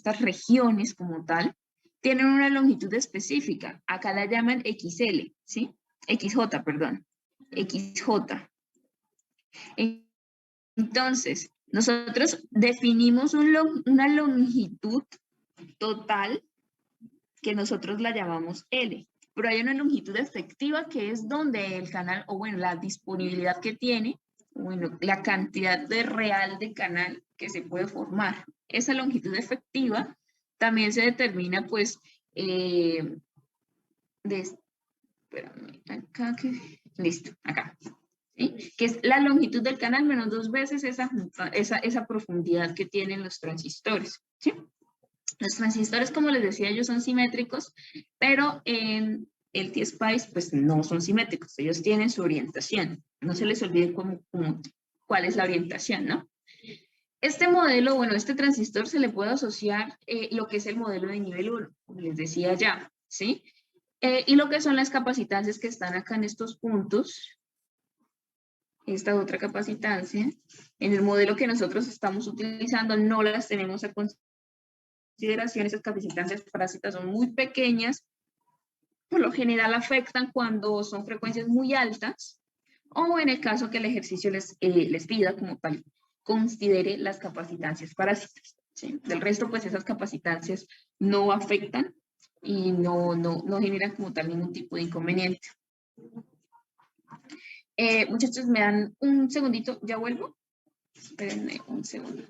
estas regiones como tal, tienen una longitud específica. Acá la llaman XL, ¿sí? XJ, perdón. XJ. Entonces, nosotros definimos una longitud total que nosotros la llamamos L, pero hay una longitud efectiva que es donde el canal, o bueno, la disponibilidad que tiene, bueno, la cantidad de real de canal que se puede formar. Esa longitud efectiva también se determina, pues, espérame, acá, listo, acá. ¿Sí? Que es la longitud del canal menos 2 veces esa profundidad que tienen los transistores. ¿Sí? Los transistores, como les decía, ellos son simétricos, pero en el T-Spice pues no son simétricos, ellos tienen su orientación. No se les olvide cuál es la orientación, ¿no? Este modelo, bueno, este transistor se le puede asociar lo que es el modelo de nivel 1, como les decía ya, ¿sí? Y lo que son las capacitancias que están acá en estos puntos, esta otra capacitancia, en el modelo que nosotros estamos utilizando no las tenemos a consideración. Esas capacitancias parásitas son muy pequeñas, por lo general afectan cuando son frecuencias muy altas, o en el caso que el ejercicio les pida como tal, considere las capacitancias parásitas. ¿Sí? Del resto, pues esas capacitancias no afectan y no generan como tal ningún tipo de inconveniente. Muchachos, me dan un segundito, ya vuelvo. Espérenme un segundo.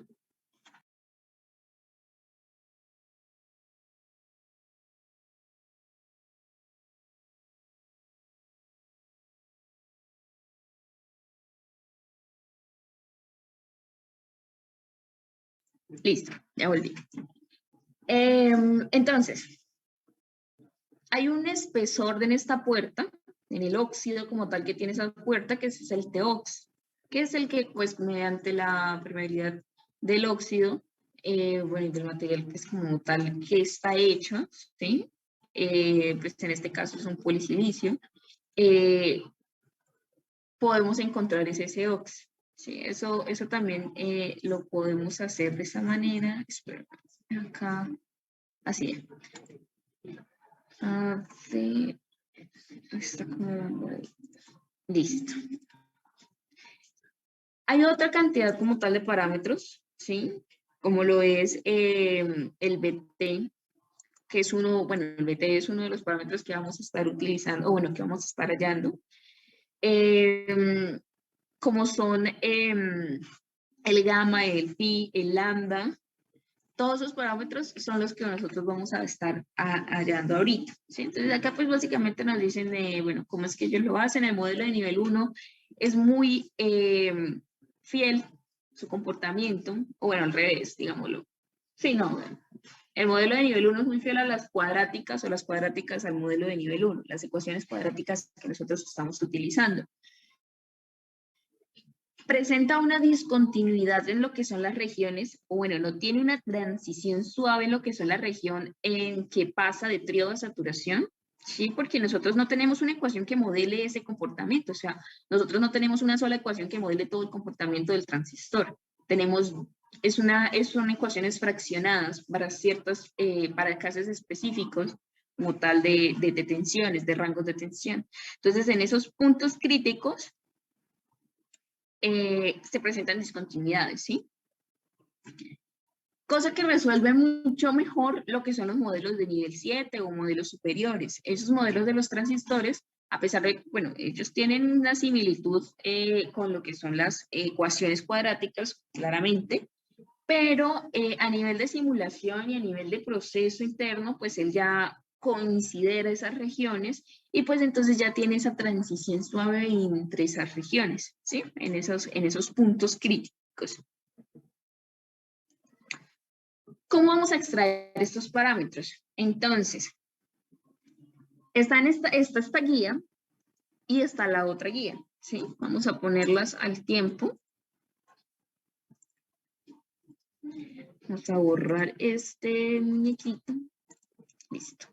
Listo, ya volví. Entonces, hay un espesor en esta puerta, en el óxido como tal que tiene esa puerta, que es el TEOX, que es el que, pues, mediante la permeabilidad del óxido, bueno, y del material que es como tal que está hecho, ¿sí? Pues en este caso es un polisilicio, podemos encontrar ese SOX. Sí, eso también lo podemos hacer de esa manera. Espera, acá, así es. Está como... Listo. Hay otra cantidad como tal de parámetros, ¿sí? Como lo es el BT, que es uno, bueno, el BT es uno de los parámetros que vamos a estar utilizando, o bueno, que vamos a estar hallando. Como son el gamma, el pi, el lambda, todos esos parámetros son los que nosotros vamos a estar hallando ahorita. ¿Sí? Entonces acá pues básicamente nos dicen, bueno, cómo es que ellos lo hacen. El modelo de nivel 1 es muy fiel su comportamiento, o bueno, al revés, digámoslo. Sí, no, el modelo de nivel 1 es muy fiel a las cuadráticas o las cuadráticas al modelo de nivel 1, las ecuaciones cuadráticas que nosotros estamos utilizando. Presenta una discontinuidad en lo que son las regiones, o bueno, no tiene una transición suave en lo que son la región en que pasa de tríodo a saturación, ¿sí? Porque nosotros no tenemos una ecuación que modele ese comportamiento, o sea, nosotros no tenemos una sola ecuación que modele todo el comportamiento del transistor. Tenemos, son ecuaciones fraccionadas para para casos específicos, como tal de tensiones, de rangos de tensión. Entonces, en esos puntos críticos, se presentan discontinuidades, ¿sí? Cosa que resuelve mucho mejor lo que son los modelos de nivel 7 o modelos superiores. Esos modelos de los transistores, a pesar de, bueno, ellos tienen una similitud con lo que son las ecuaciones cuadráticas, claramente, pero a nivel de simulación y a nivel de proceso interno, pues él ya considera esas regiones y pues entonces ya tiene esa transición suave entre esas regiones, ¿sí? En esos puntos críticos. ¿Cómo vamos a extraer estos parámetros? Entonces, está esta guía y está la otra guía, ¿sí? Vamos a ponerlas al tiempo. Vamos a borrar este muñequito. Listo.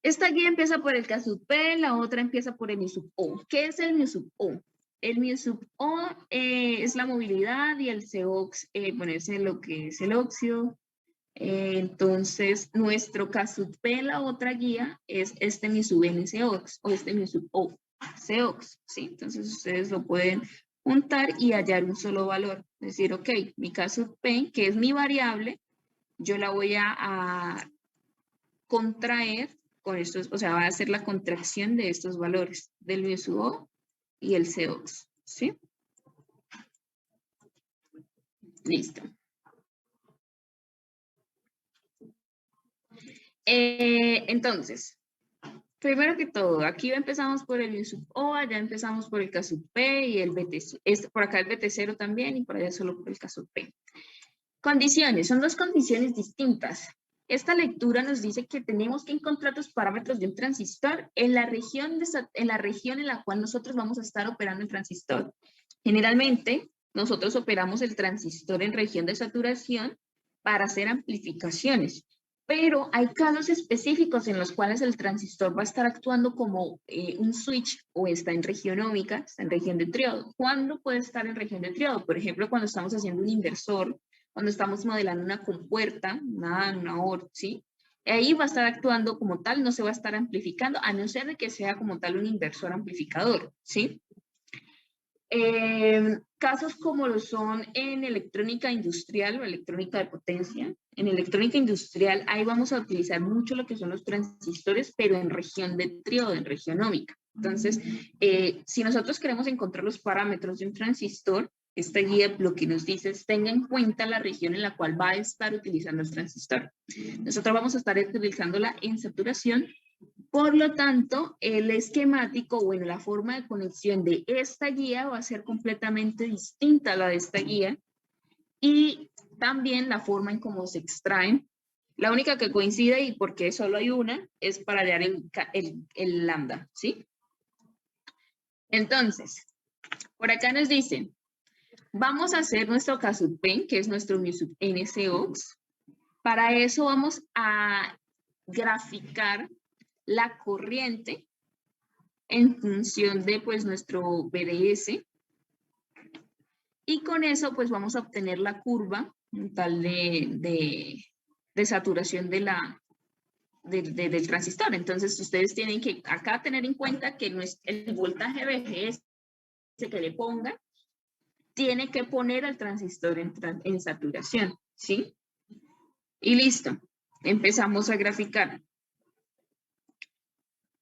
Esta guía empieza por el K sub P, la otra empieza por el mi sub O. ¿Qué es el mi sub O? el mu sub O es la movilidad y el COX, ponerse lo que es el óxido. Entonces, nuestro K sub P, la otra guía, es este mu sub N COX o este mu sub O COX, ¿sí? Entonces, ustedes lo pueden juntar y hallar un solo valor. Es decir, ok, mi K sub P, que es mi variable, yo la voy a contraer con estos, o sea, va a hacer la contracción de estos valores, del mu sub O y el COX, ¿sí? Listo. Entonces, primero que todo, aquí empezamos por el mu sub O, allá empezamos por el K sub P y el BT, por acá el BT0 también y por allá solo por el K sub P. Condiciones, son dos condiciones distintas. Esta lectura nos dice que tenemos que encontrar los parámetros de un transistor en la región en la cual nosotros vamos a estar operando el transistor. Generalmente, nosotros operamos el transistor en región de saturación para hacer amplificaciones, pero hay casos específicos en los cuales el transistor va a estar actuando como un switch o está en región óhmica, está en región de triodo. ¿Cuándo puede estar en región de triodo? Por ejemplo, cuando estamos haciendo un inversor, cuando estamos modelando una compuerta, una OR, ¿sí? Ahí va a estar actuando como tal, no se va a estar amplificando, a no ser de que sea como tal un inversor amplificador, ¿sí? Casos como lo son en electrónica industrial o electrónica de potencia. En electrónica industrial, ahí vamos a utilizar mucho lo que son los transistores, pero en región de triodo, en región óhmica. Entonces, si nosotros queremos encontrar los parámetros de un transistor, esta guía lo que nos dice es tenga en cuenta la región en la cual va a estar utilizando el transistor. Nosotros vamos a estar utilizándola en saturación. Por lo tanto, el esquemático, bueno, la forma de conexión de esta guía va a ser completamente distinta a la de esta guía y también la forma en cómo se extraen. La única que coincide, y porque solo hay una, es para hallar el lambda, ¿sí? Entonces, por acá nos dicen, vamos a hacer nuestro K sub P, que es nuestro mu sub N COX. Para eso vamos a graficar la corriente en función de pues nuestro BDS y con eso pues vamos a obtener la curva tal de saturación del transistor. Entonces ustedes tienen que acá tener en cuenta que el voltaje BGS que le ponga tiene que poner al transistor en saturación, ¿sí? Y listo, empezamos a graficar.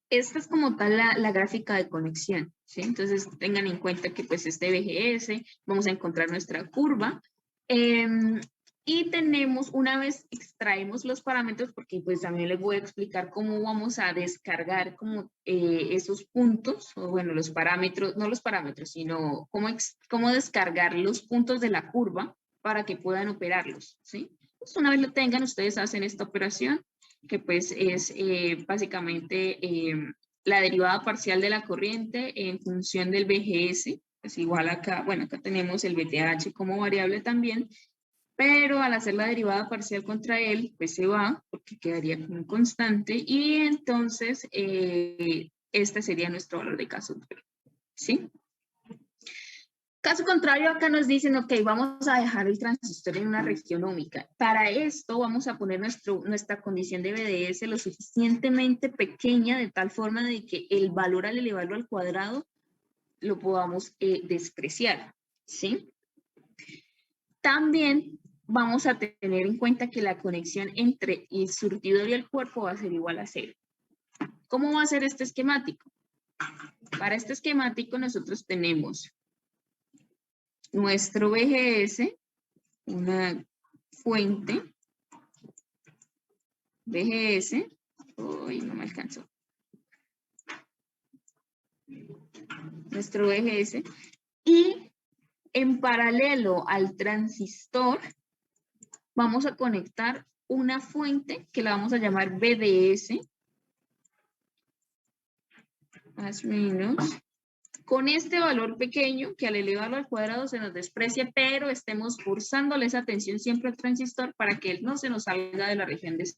Esta es como tal la gráfica de conexión, ¿sí? Entonces tengan en cuenta que pues este BGS, vamos a encontrar nuestra curva y tenemos, una vez extraemos los parámetros, porque pues también les voy a explicar cómo vamos a descargar como esos puntos, o bueno, los parámetros, no los parámetros, sino cómo descargar los puntos de la curva para que puedan operarlos, ¿sí? Pues una vez lo tengan, ustedes hacen esta operación, que pues es básicamente la derivada parcial de la corriente en función del BGS, pues igual acá, bueno, acá tenemos el BTH como variable también, pero al hacer la derivada parcial contra él, pues se va, porque quedaría como un constante, y entonces este sería nuestro valor de K sub P, ¿sí? Caso contrario, acá nos dicen, ok, vamos a dejar el transistor en una región óhmica. Para esto vamos a poner nuestra condición de BDS lo suficientemente pequeña de tal forma de que el valor al elevarlo al cuadrado lo podamos despreciar, ¿sí? También vamos a tener en cuenta que la conexión entre el surtidor y el cuerpo va a ser igual a 0. ¿Cómo va a ser este esquemático? Para este esquemático nosotros tenemos nuestro BGS, una fuente, BGS, uy, no me alcanzó, nuestro BGS, y en paralelo al transistor vamos a conectar una fuente que la vamos a llamar BDS, más o menos, con este valor pequeño que al elevarlo al cuadrado se nos desprecia, pero estemos forzándole esa tensión siempre al transistor para que él no se nos salga de la región de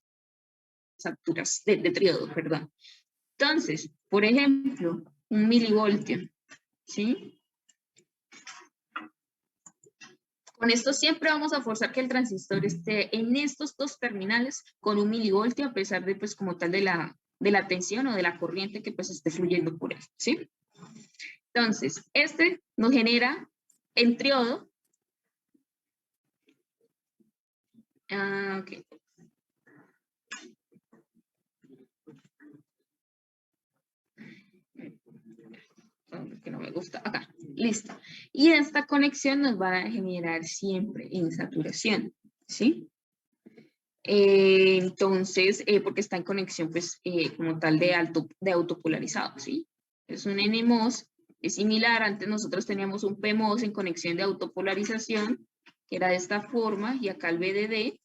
saturación, de triodo, perdón. Entonces, por ejemplo, un milivoltio, ¿sí? Con esto siempre vamos a forzar que el transistor esté en estos dos terminales con 1 milivoltio a pesar de, pues, como tal de la tensión o de la corriente que pues esté fluyendo por él, ¿sí? Entonces, este nos genera en triodo. Ok. Que no me gusta, acá, listo. Y esta conexión nos va a generar siempre en saturación, ¿sí? Entonces, porque está en conexión, pues, como tal de autopolarizado, ¿sí? Es un NMOS, es similar, antes nosotros teníamos un PMOS en conexión de autopolarización, que era de esta forma, y acá el VDD,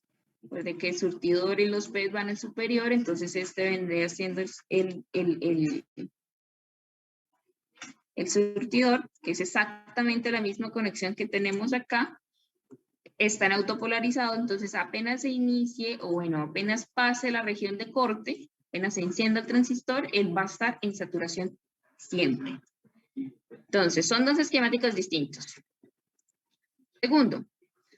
pues de que el surtidor y los P's van en superior, entonces este vendría siendo el surtidor, que es exactamente la misma conexión que tenemos acá, está en autopolarizado, entonces apenas se inicie, o bueno, apenas pase la región de corte, apenas se encienda el transistor, él va a estar en saturación siempre. Entonces, son dos esquemáticos distintos. Segundo,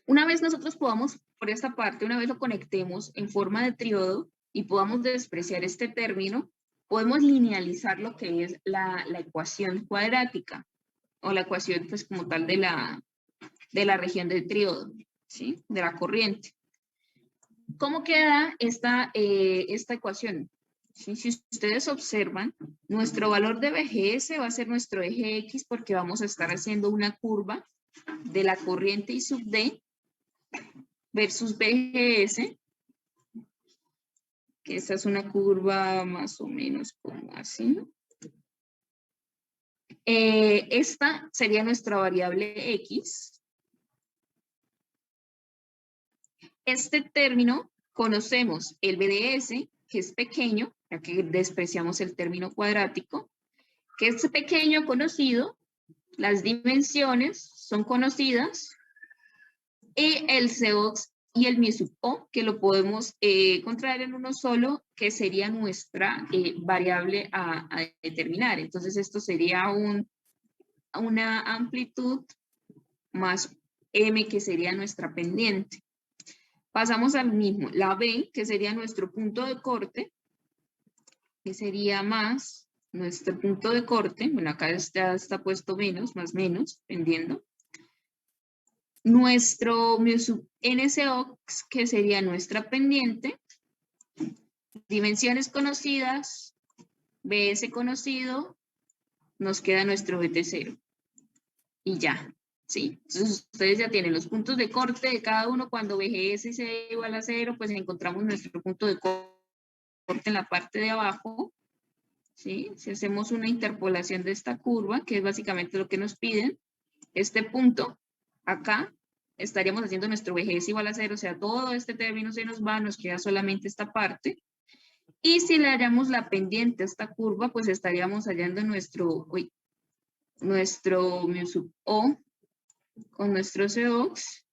una vez nosotros podamos, por esta parte, una vez lo conectemos en forma de triodo y podamos despreciar este término, podemos linealizar lo que es la ecuación cuadrática, o la ecuación, pues, como tal de la región del triodo, ¿sí? De la corriente. ¿Cómo queda esta ecuación? ¿Sí? Si ustedes observan, nuestro valor de BGS va a ser nuestro eje X porque vamos a estar haciendo una curva de la corriente I sub D versus BGS, que esta es una curva más o menos como así. Esta sería nuestra variable X. Este término conocemos el BDS, que es pequeño, ya que despreciamos el término cuadrático, que es pequeño conocido, las dimensiones son conocidas, y el COX y el mu sub O, que lo podemos contraer en uno solo, que sería nuestra variable a determinar. Entonces esto sería una amplitud más M, que sería nuestra pendiente. Pasamos al mismo, la B, que sería nuestro punto de corte, que sería más nuestro punto de corte, bueno, acá está puesto menos, más menos, dependiendo. Nuestro mu sub NCOX, que sería nuestra pendiente, dimensiones conocidas, BS conocido, nos queda nuestro BT0. Y ya, ¿sí? Entonces ustedes ya tienen los puntos de corte de cada uno. Cuando BGS sea igual a 0, pues encontramos nuestro punto de corte en la parte de abajo, ¿sí? Si hacemos una interpolación de esta curva, que es básicamente lo que nos piden, este punto acá, estaríamos haciendo nuestro BGS igual a 0, o sea, todo este término se nos va, nos queda solamente esta parte. Y si le hallamos la pendiente a esta curva, pues estaríamos hallando nuestro mu sub O con nuestro COX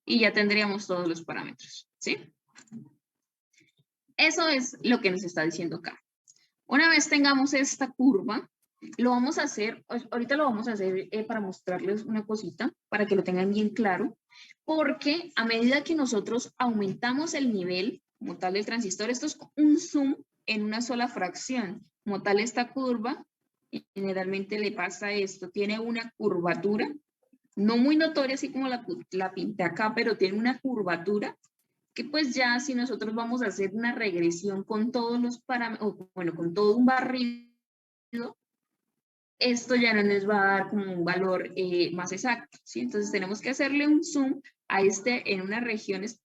y ya tendríamos todos los parámetros, ¿sí? Eso es lo que nos está diciendo acá. Una vez tengamos esta curva, lo vamos a hacer, ahorita lo vamos a hacer para mostrarles una cosita, para que lo tengan bien claro, porque a medida que nosotros aumentamos el nivel como tal del transistor, esto es un zoom en una sola fracción, como tal esta curva, generalmente le pasa esto, tiene una curvatura, no muy notoria así como la pinté acá, pero tiene una curvatura que pues ya si nosotros vamos a hacer una regresión con todos los parámetros, bueno, con todo un barrido, esto ya no nos va a dar como un valor más exacto, ¿sí? Entonces tenemos que hacerle un zoom a en unas regiones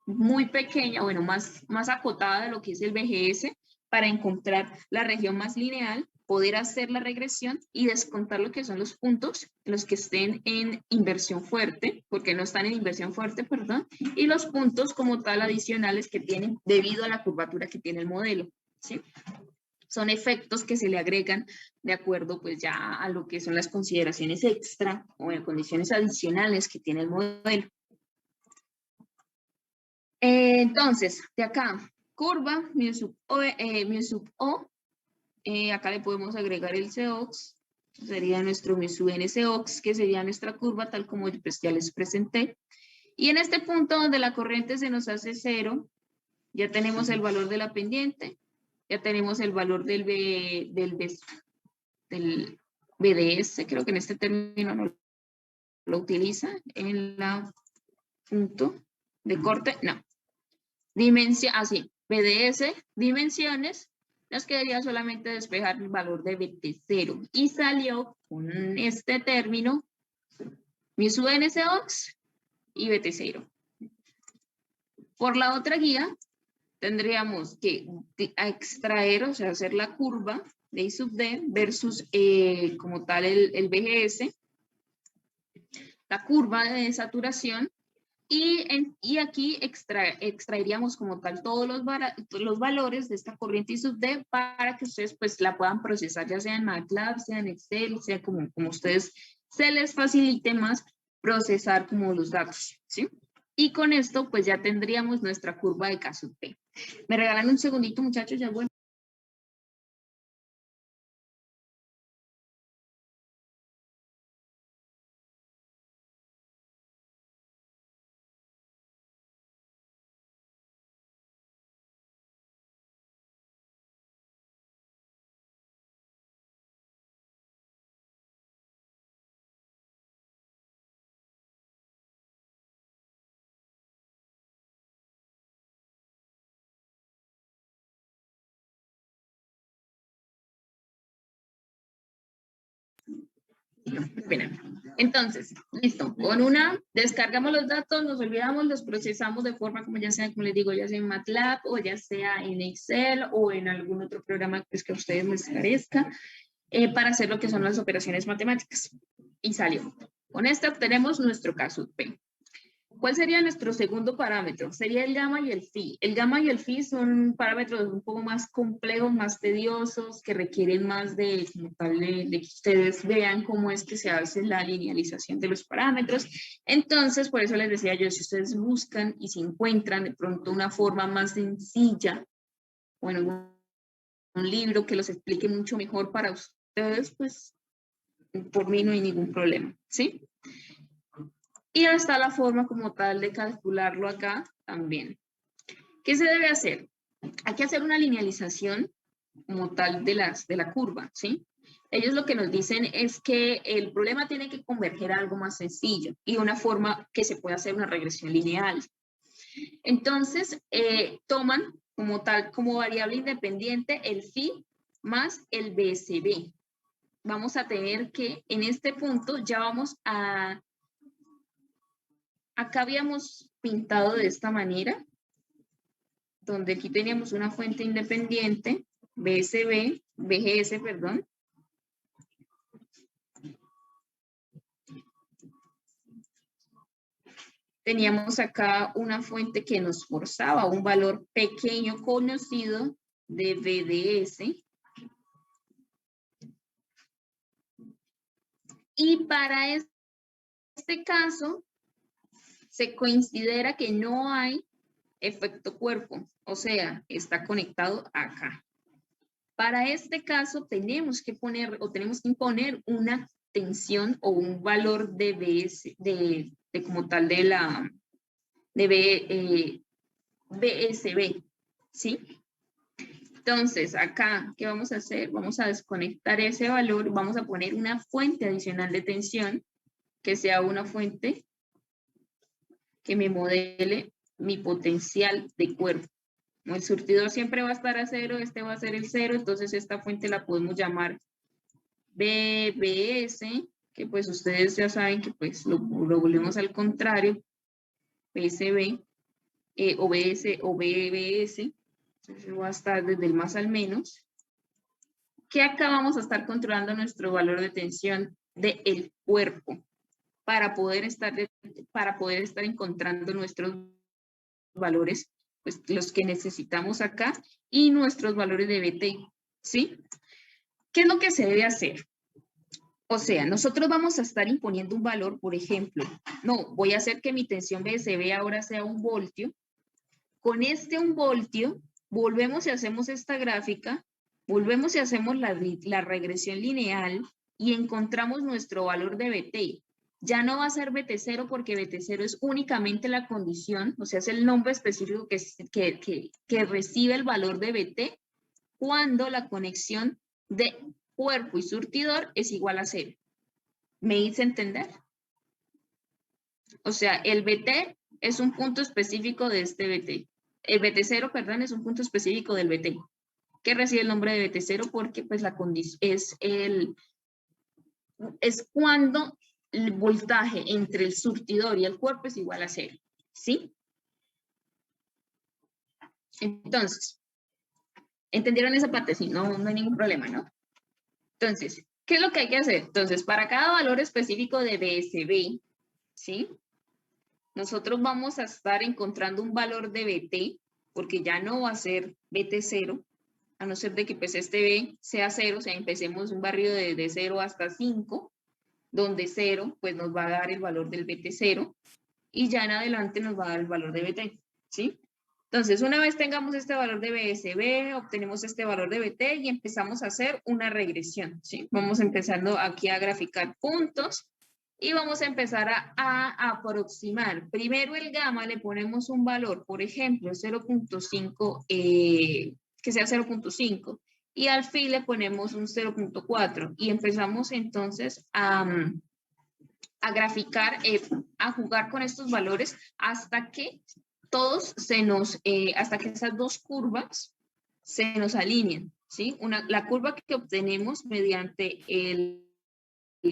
muy pequeña, bueno, más acotada de lo que es el BGS, para encontrar la región más lineal, poder hacer la regresión y descontar lo que son los puntos, los que estén en inversión fuerte, porque no están en inversión fuerte, perdón, y los puntos como tal adicionales que tienen debido a la curvatura que tiene el modelo, ¿sí? Son efectos que se le agregan de acuerdo pues ya a lo que son las consideraciones extra o en condiciones adicionales que tiene el modelo. Entonces, de acá, curva, mu sub O, acá le podemos agregar el COX, Sería nuestro MUNSOX, que sería nuestra curva, tal como pues ya les presenté. Y en este punto donde la corriente se nos hace 0, ya tenemos el valor de la pendiente, ya tenemos el valor del BDS, creo que en este término no lo utiliza, en la punto de corte, no. Dimensión, así, BDS, dimensiones, nos quedaría solamente despejar el valor de BT0 y salió con este término MUNSOX y BT0. Por la otra guía tendríamos que extraer, o sea, hacer la curva de I sub D versus como tal el BGS, la curva de saturación, y aquí extraeríamos como tal todos los valores de esta corriente I sub D para que ustedes pues la puedan procesar, ya sea en MATLAB, sea en Excel, sea como ustedes se les facilite más procesar como los datos, ¿sí? Y con esto pues ya tendríamos nuestra curva de K sub P. ¿Me regalan un segundito, muchachos? Ya vuelvo. Entonces, listo. Con una, descargamos los datos, nos olvidamos, los procesamos de forma como ya sea, como les digo, ya sea en MATLAB o ya sea en Excel o en algún otro programa pues, que a ustedes les parezca, para hacer lo que son las operaciones matemáticas. Y salió. Con esto obtenemos nuestro K sub P. ¿Cuál sería nuestro segundo parámetro? Sería el gamma y el phi. El gamma y el phi son parámetros un poco más complejos, más tediosos, que requieren más de que ustedes vean cómo es que se hace la linealización de los parámetros. Entonces, por eso les decía yo, si ustedes buscan y si encuentran de pronto una forma más sencilla o en un libro que los explique mucho mejor para ustedes, pues por mí no hay ningún problema, ¿sí? Y está la forma como tal de calcularlo acá también. ¿Qué se debe hacer? Hay que hacer una linealización como tal de la curva, ¿sí? Ellos lo que nos dicen es que el problema tiene que converger a algo más sencillo y una forma que se puede hacer una regresión lineal. Entonces, toman como tal, como variable independiente el phi más el BSB. Vamos a tener que, en este punto, ya vamos a... Acá habíamos pintado de esta manera, donde aquí teníamos una fuente independiente, BGS, perdón. Teníamos acá una fuente que nos forzaba un valor pequeño conocido de BDS. Y para este caso, se considera que no hay efecto cuerpo, o sea, está conectado acá. Para este caso tenemos que poner o tenemos que imponer una tensión o un valor de BS, de como tal de la de BSB, ¿sí? Entonces, acá, ¿qué vamos a hacer? Vamos a desconectar ese valor, vamos a poner una fuente adicional de tensión, que sea una fuente que me modele mi potencial de cuerpo. Como el surtidor siempre va a estar a 0, este va a ser el 0, entonces esta fuente la podemos llamar BBS, que pues ustedes ya saben que pues lo volvemos al contrario, PSB, o BS o BBS, entonces va a estar desde el más al menos, que acá vamos a estar controlando nuestro valor de tensión del cuerpo para poder estar encontrando nuestros valores, pues los que necesitamos acá, y nuestros valores de BT, ¿sí? ¿Qué es lo que se debe hacer? O sea, nosotros vamos a estar imponiendo un valor, por ejemplo, no, voy a hacer que mi tensión BSB ahora sea 1 voltio. Con este 1 voltio, volvemos y hacemos esta gráfica, volvemos y hacemos la regresión lineal, y encontramos nuestro valor de BT, ya no va a ser BT0 porque BT0 es únicamente la condición, o sea, es el nombre específico que recibe el valor de BT cuando la conexión de cuerpo y surtidor es igual a 0. ¿Me hice entender? O sea, el BT es un punto específico de este BT. El BT0, perdón, es un punto específico del BT, que recibe el nombre de BT0 porque pues la condición es cuando el voltaje entre el surtidor y el cuerpo es igual a 0, ¿sí? Entonces, ¿entendieron esa parte? Sí, no hay ningún problema, ¿no? Entonces, ¿qué es lo que hay que hacer? Entonces, para cada valor específico de BSB, ¿sí? Nosotros vamos a estar encontrando un valor de BT, porque ya no va a ser BT0, a no ser de que pues este B sea 0, o sea, empecemos un barrido de 0 hasta 5, donde 0 pues nos va a dar el valor del BT0, y ya en adelante nos va a dar el valor de BT, ¿sí? Entonces, una vez tengamos este valor de BSB, obtenemos este valor de BT y empezamos a hacer una regresión, ¿sí? Vamos empezando aquí a graficar puntos y vamos a empezar a aproximar. Primero el gamma le ponemos un valor, por ejemplo, 0.5, que sea 0.5, y al phi le ponemos un 0.4 y empezamos entonces a graficar, a jugar con estos valores hasta que hasta que esas dos curvas se nos alineen, ¿sí? La curva que obtenemos mediante el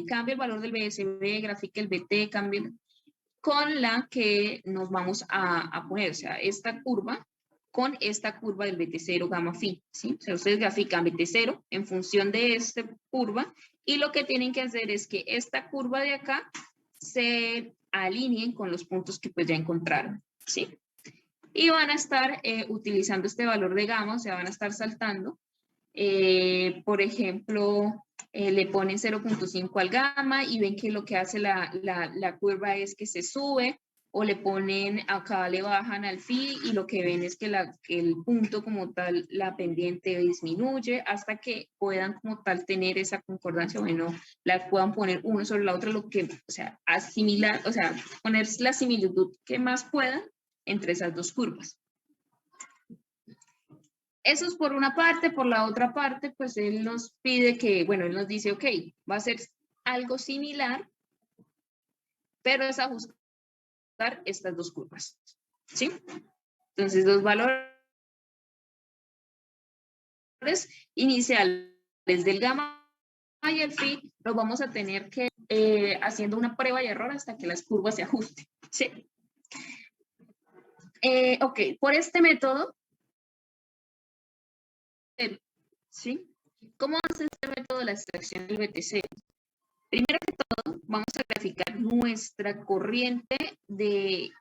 cambio el valor del BSB, grafique el BT, cambie con la que nos vamos a poner, o sea, esta curva con esta curva del BT0 gamma phi, ¿sí? O sea, ustedes grafican BT0 en función de esta curva y lo que tienen que hacer es que esta curva de acá se alineen con los puntos que pues ya encontraron, ¿sí? Y van a estar utilizando este valor de gamma, o sea, van a estar saltando. Por ejemplo, le ponen 0.5 al gamma y ven que lo que hace la curva es que se sube, o le ponen acá, le bajan al phi y lo que ven es que el punto como tal, la pendiente disminuye hasta que puedan como tal tener esa concordancia, bueno, la puedan poner uno sobre la otra, lo que, o sea, asimilar, o sea, poner la similitud que más puedan entre esas dos curvas. Eso es por una parte. Por la otra parte, pues él nos pide que, bueno, él nos dice, ok, va a ser algo similar, pero es ajustar estas dos curvas, ¿sí? Entonces, los valores iniciales del gamma y el phi los vamos a tener que haciendo una prueba y error hasta que las curvas se ajusten, ¿sí? Ok, por este método, ¿sí? ¿Cómo hace este método la extracción del BTC? Primero que todo, vamos a graficar nuestra corriente de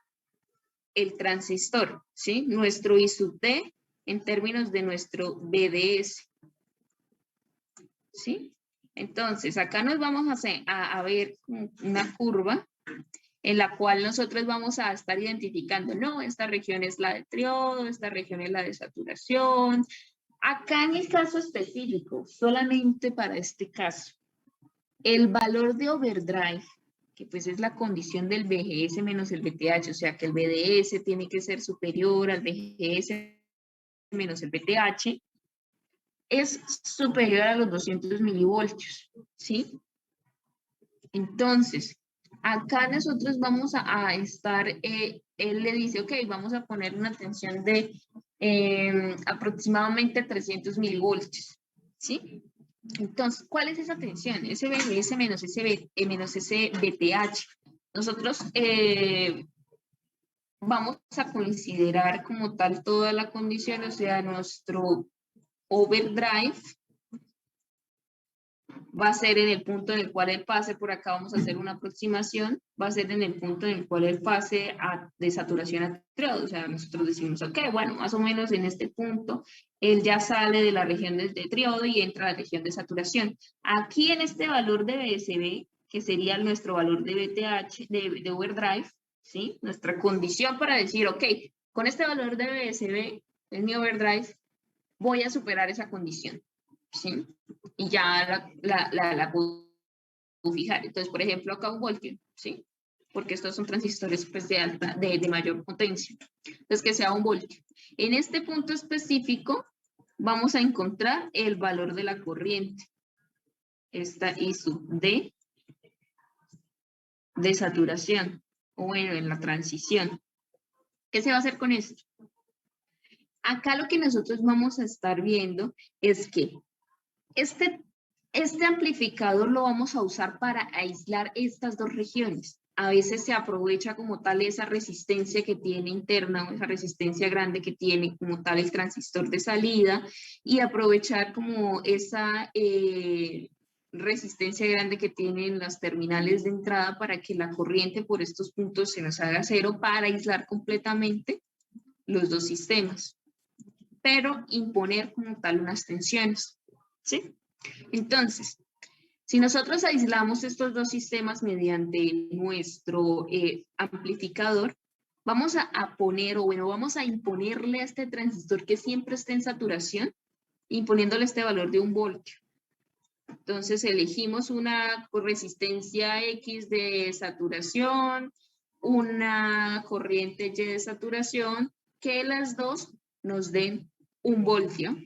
el transistor, ¿sí? Nuestro I sub T en términos de nuestro BDS, ¿sí? Entonces, acá nos vamos a ver una curva en la cual nosotros vamos a estar identificando, no, esta región es la de triodo, esta región es la de saturación. Acá en el caso específico, solamente para este caso, el valor de overdrive, que pues es la condición del BGS menos el BTH, o sea que el BDS tiene que ser superior al BGS menos el BTH, es superior a los 200 milivoltios, ¿sí? Entonces, acá nosotros vamos a estar, él le dice, ok, vamos a poner una tensión de aproximadamente 300 milivoltios, ¿sí? Entonces, ¿cuál es esa tensión? Ese BGS menos ese BTH. Nosotros vamos a considerar como tal toda la condición, o sea, nuestro overdrive va a ser en el punto en el cual él pase, por acá vamos a hacer una aproximación, va a ser en el punto en el cual él pase de saturación a triodo, o sea, nosotros decimos, ok, bueno, más o menos en este punto, él ya sale de la región de triodo y entra a la región de saturación. Aquí en este valor de BSB, que sería nuestro valor de BTH, de overdrive, ¿sí? Nuestra condición para decir, ok, con este valor de BSB, en mi overdrive, voy a superar esa condición, ¿sí? Y ya la fijar. Entonces, por ejemplo, acá un voltio, ¿sí? Porque estos son transistores pues, de mayor potencia. Entonces, que sea un voltio. En este punto específico, vamos a encontrar el valor de la corriente. Esta I sub D de saturación, o bueno, en la transición. ¿Qué se va a hacer con esto? Acá lo que nosotros vamos a estar viendo es que este amplificador lo vamos a usar para aislar estas dos regiones. A veces se aprovecha como tal esa resistencia que tiene interna o esa resistencia grande que tiene como tal el transistor de salida y aprovechar como esa resistencia grande que tienen las terminales de entrada para que la corriente por estos puntos se nos haga cero para aislar completamente los dos sistemas, pero imponer como tal unas tensiones, ¿sí? Entonces, si nosotros aislamos estos dos sistemas mediante nuestro amplificador, vamos a poner, o bueno, vamos a imponerle a este transistor que siempre esté en saturación, imponiéndole este valor de 1 voltio. Entonces elegimos una resistencia X de saturación, una corriente Y de saturación, que las dos nos den 1 voltio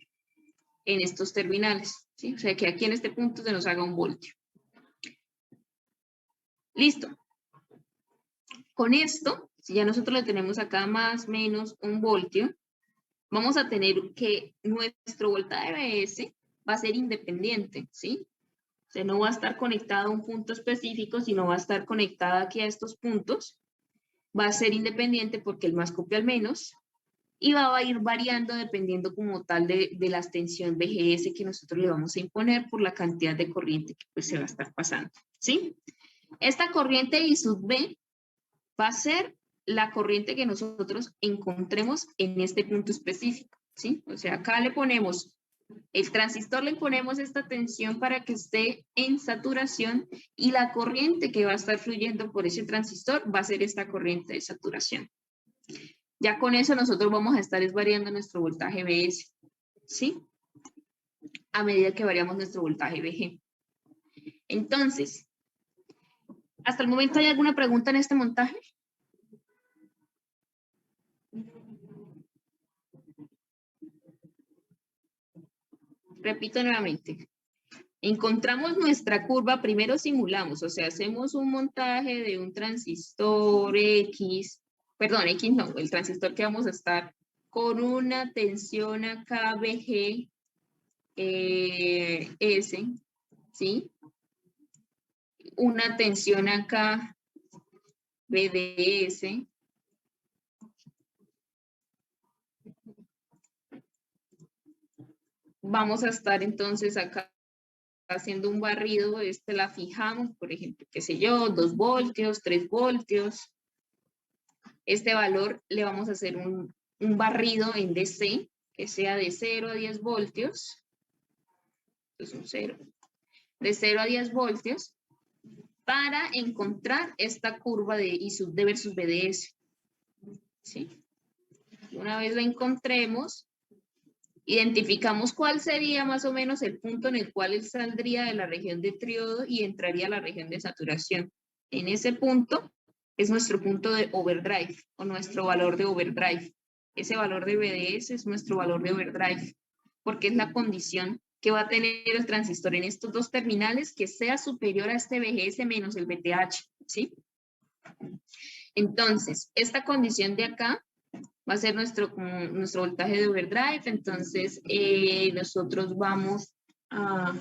en estos terminales, ¿sí? O sea, que aquí en este punto se nos haga 1 voltio. Listo. Con esto, si ya nosotros le tenemos acá más o menos 1 voltio, vamos a tener que nuestro voltaje BS va a ser independiente, ¿sí? O sea, no va a estar conectado a un punto específico, sino va a estar conectada aquí a estos puntos. Va a ser independiente porque el más copia al menos. Y va a ir variando dependiendo como tal de la tensión BGS que nosotros le vamos a imponer por la cantidad de corriente que pues, se va a estar pasando, ¿sí? Esta corriente I sub B va a ser la corriente que nosotros encontremos en este punto específico, ¿sí? O sea, acá le ponemos, el transistor le ponemos esta tensión para que esté en saturación y la corriente que va a estar fluyendo por ese transistor va a ser esta corriente de saturación. Ya con eso nosotros vamos a estar variando nuestro voltaje BS, ¿sí? A medida que variamos nuestro voltaje BG. Entonces, ¿hasta el momento hay alguna pregunta en este montaje? Repito nuevamente. Encontramos nuestra curva, primero simulamos, o sea, hacemos un montaje de un transistor X, perdón, X no, el transistor que vamos a estar con una tensión acá BG S, ¿sí? Una tensión acá BDS. Vamos a estar entonces acá haciendo un barrido, la fijamos, por ejemplo, qué sé yo, 2 voltios, 3 voltios. Este valor le vamos a hacer un barrido en DC, que sea de 0 a 10 voltios. Esto es un 0. De 0 a 10 voltios, para encontrar esta curva de I sub D versus BDS. ¿Sí? Una vez la encontremos, identificamos cuál sería más o menos el punto en el cual él saldría de la región de triodo y entraría a la región de saturación. En ese punto es nuestro punto de overdrive o nuestro valor de overdrive. Ese valor de BDS es nuestro valor de overdrive porque es la condición que va a tener el transistor en estos dos terminales que sea superior a este BGS menos el BTH, ¿sí? Entonces, esta condición de acá va a ser nuestro voltaje de overdrive, entonces nosotros vamos a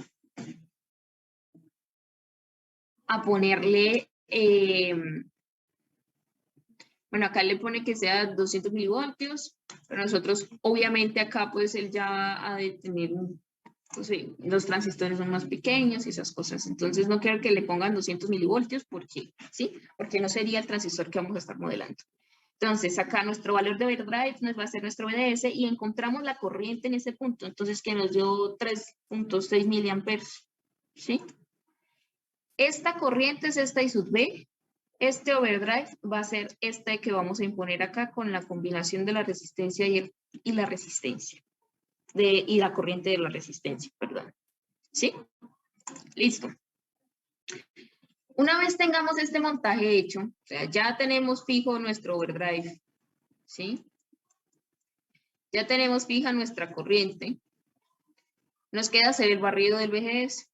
ponerle, bueno, acá le pone que sea 200 milivoltios, pero nosotros, obviamente acá pues él ya ha de tener, pues, los transistores son más pequeños y esas cosas, entonces no quiero que le pongan 200 milivoltios porque, ¿sí? Porque no sería el transistor que vamos a estar modelando. Entonces, acá nuestro valor de overdrive nos va a ser nuestro BDS y encontramos la corriente en ese punto, entonces que nos dio 3.6 miliamperes, ¿sí? Esta corriente es esta I sub B, este overdrive va a ser este que vamos a imponer acá con la combinación de la resistencia y la resistencia, y la corriente de la resistencia, perdón, ¿sí? Listo. Una vez tengamos este montaje hecho, o sea, ya tenemos fijo nuestro overdrive, ¿sí? Ya tenemos fija nuestra corriente. Nos queda hacer el barrido del VGS.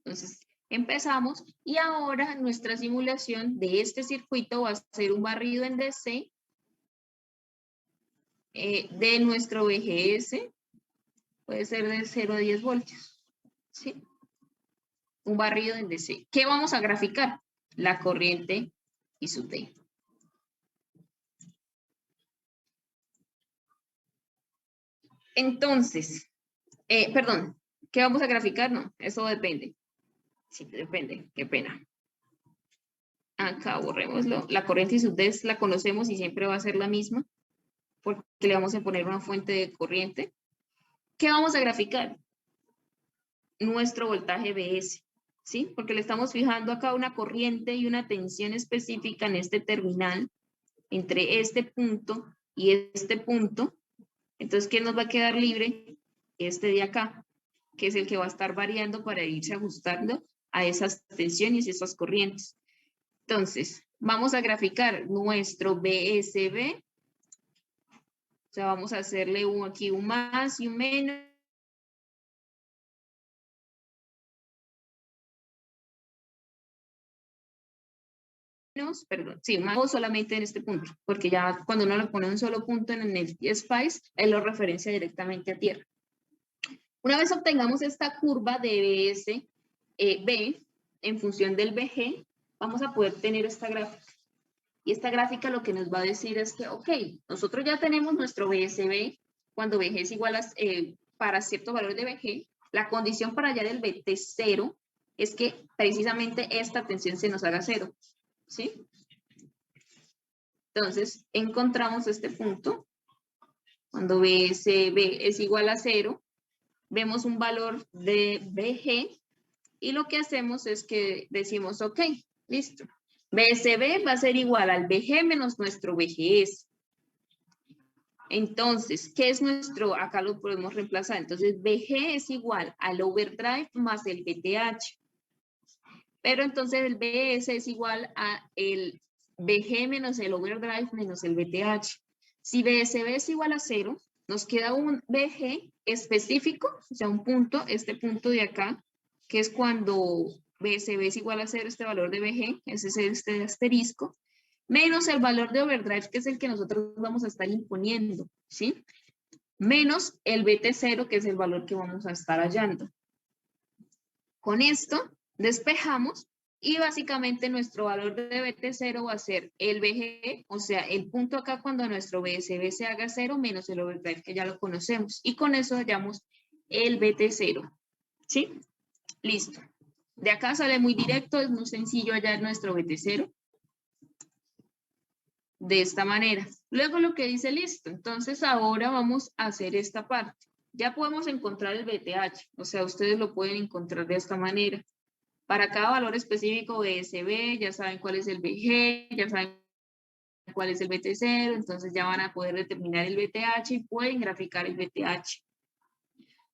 Entonces, empezamos y ahora nuestra simulación de este circuito va a ser un barrido en DC de nuestro VGS. Puede ser de 0 a 10 voltios, ¿sí? Un barrido en DC. ¿Qué vamos a graficar? La corriente y su T. Entonces, perdón, ¿qué vamos a graficar? No, eso depende. Sí, depende, qué pena. Acá borrémoslo. La corriente y su T la conocemos y siempre va a ser la misma, porque le vamos a poner una fuente de corriente. ¿Qué vamos a graficar? Nuestro voltaje BS, ¿sí? Porque le estamos fijando acá una corriente y una tensión específica en este terminal, entre este punto y este punto. Entonces, ¿qué nos va a quedar libre? Este de acá, que es el que va a estar variando para irse ajustando a esas tensiones y esas corrientes. Entonces, vamos a graficar nuestro BSB. O sea, vamos a hacerle aquí un más y un menos. Perdón, sí, más solamente en este punto, porque ya cuando uno lo pone un solo punto en el SPICE, él lo referencia directamente a tierra. Una vez obtengamos esta curva de BS, B, en función del BG, vamos a poder tener esta gráfica. Y esta gráfica lo que nos va a decir es que, ok, nosotros ya tenemos nuestro BSB, cuando BG es igual a, para cierto valor de BG, la condición para hallar el BT0 es que precisamente esta tensión se nos haga 0, ¿sí? Entonces, encontramos este punto. Cuando BSB es igual a 0, vemos un valor de BG y lo que hacemos es que decimos, ok, listo. BSB va a ser igual al BG menos nuestro BGS. Entonces, ¿qué es nuestro? Acá lo podemos reemplazar. Entonces, BG es igual al overdrive más el BTH. Pero entonces el BS es igual a el BG menos el overdrive menos el BTH. Si BSB es igual a 0, nos queda un BG específico, o sea, un punto, este punto de acá, que es cuando BSB es igual a 0, este valor de BG, ese es este asterisco, menos el valor de overdrive, que es el que nosotros vamos a estar imponiendo, ¿sí? Menos el BT0, que es el valor que vamos a estar hallando. Con esto, despejamos y básicamente nuestro valor de BT0 va a ser el BG, o sea, el punto acá cuando nuestro BSB se haga 0 menos el overdrive, que ya lo conocemos. Y con eso hallamos el BT0, ¿sí? Listo. De acá sale muy directo, es muy sencillo hallar nuestro BT0. De esta manera. Luego lo que dice listo. Entonces ahora vamos a hacer esta parte. Ya podemos encontrar el BTH, o sea, ustedes lo pueden encontrar de esta manera. Para cada valor específico BSB, ya saben cuál es el BG, ya saben cuál es el BT0, entonces ya van a poder determinar el BTH y pueden graficar el BTH.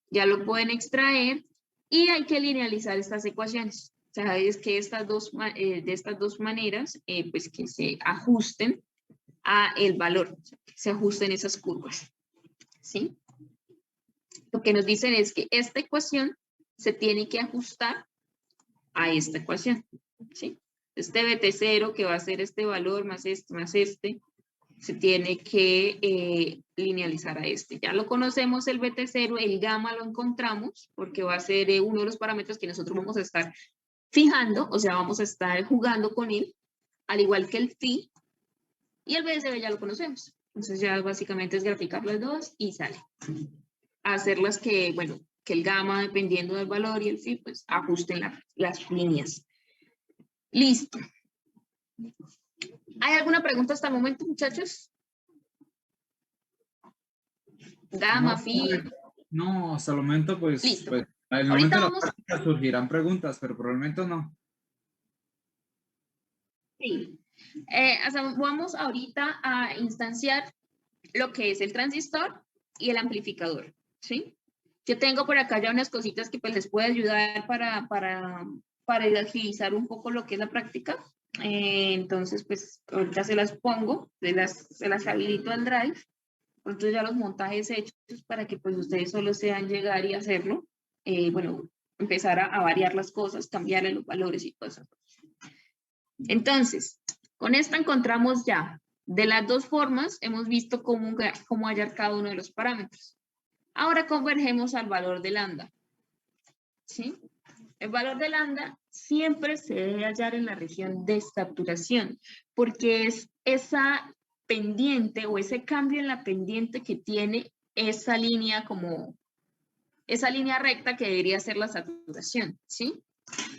Ya lo pueden extraer y hay que linealizar estas ecuaciones. O sea, es que de estas dos maneras, pues que se ajusten a el valor, o sea, que se ajusten esas curvas, ¿sí? Lo que nos dicen es que esta ecuación se tiene que ajustar a esta ecuación, ¿sí? Este BT0, que va a ser este valor más este, se tiene que linealizar a este. Ya lo conocemos el BT0, el gamma lo encontramos, porque va a ser uno de los parámetros que nosotros vamos a estar fijando, o sea, vamos a estar jugando con él, al igual que el phi, y el BSB ya lo conocemos. Entonces ya básicamente es graficar los dos y sale. Hacerlas que, bueno, que el gamma, dependiendo del valor y el phi, pues ajusten las líneas. Listo. ¿Hay alguna pregunta hasta el momento, muchachos? Gamma, phi. No, hasta el momento, pues, Listo. pues al momento Ahorita de la vamos. práctica surgirán preguntas, pero por el momento no. Sí. Vamos ahorita a instanciar lo que es el transistor y el amplificador, ¿sí? Yo tengo por acá ya unas cositas que pues les puede ayudar para para agilizar un poco lo que es la práctica. Entonces, pues ahorita se las pongo, se las habilito al Drive. Entonces ya los montajes hechos para que pues ustedes solo sean llegar y hacerlo. Bueno, empezar a variar las cosas, cambiarle los valores y cosas. Entonces, con esto encontramos ya, de las dos formas, hemos visto cómo hallar cada uno de los parámetros. Ahora convergemos al valor de lambda. ¿Sí? El valor de lambda siempre se debe hallar en la región de saturación, porque es esa pendiente o ese cambio en la pendiente que tiene esa línea esa línea recta que debería ser la saturación, ¿sí?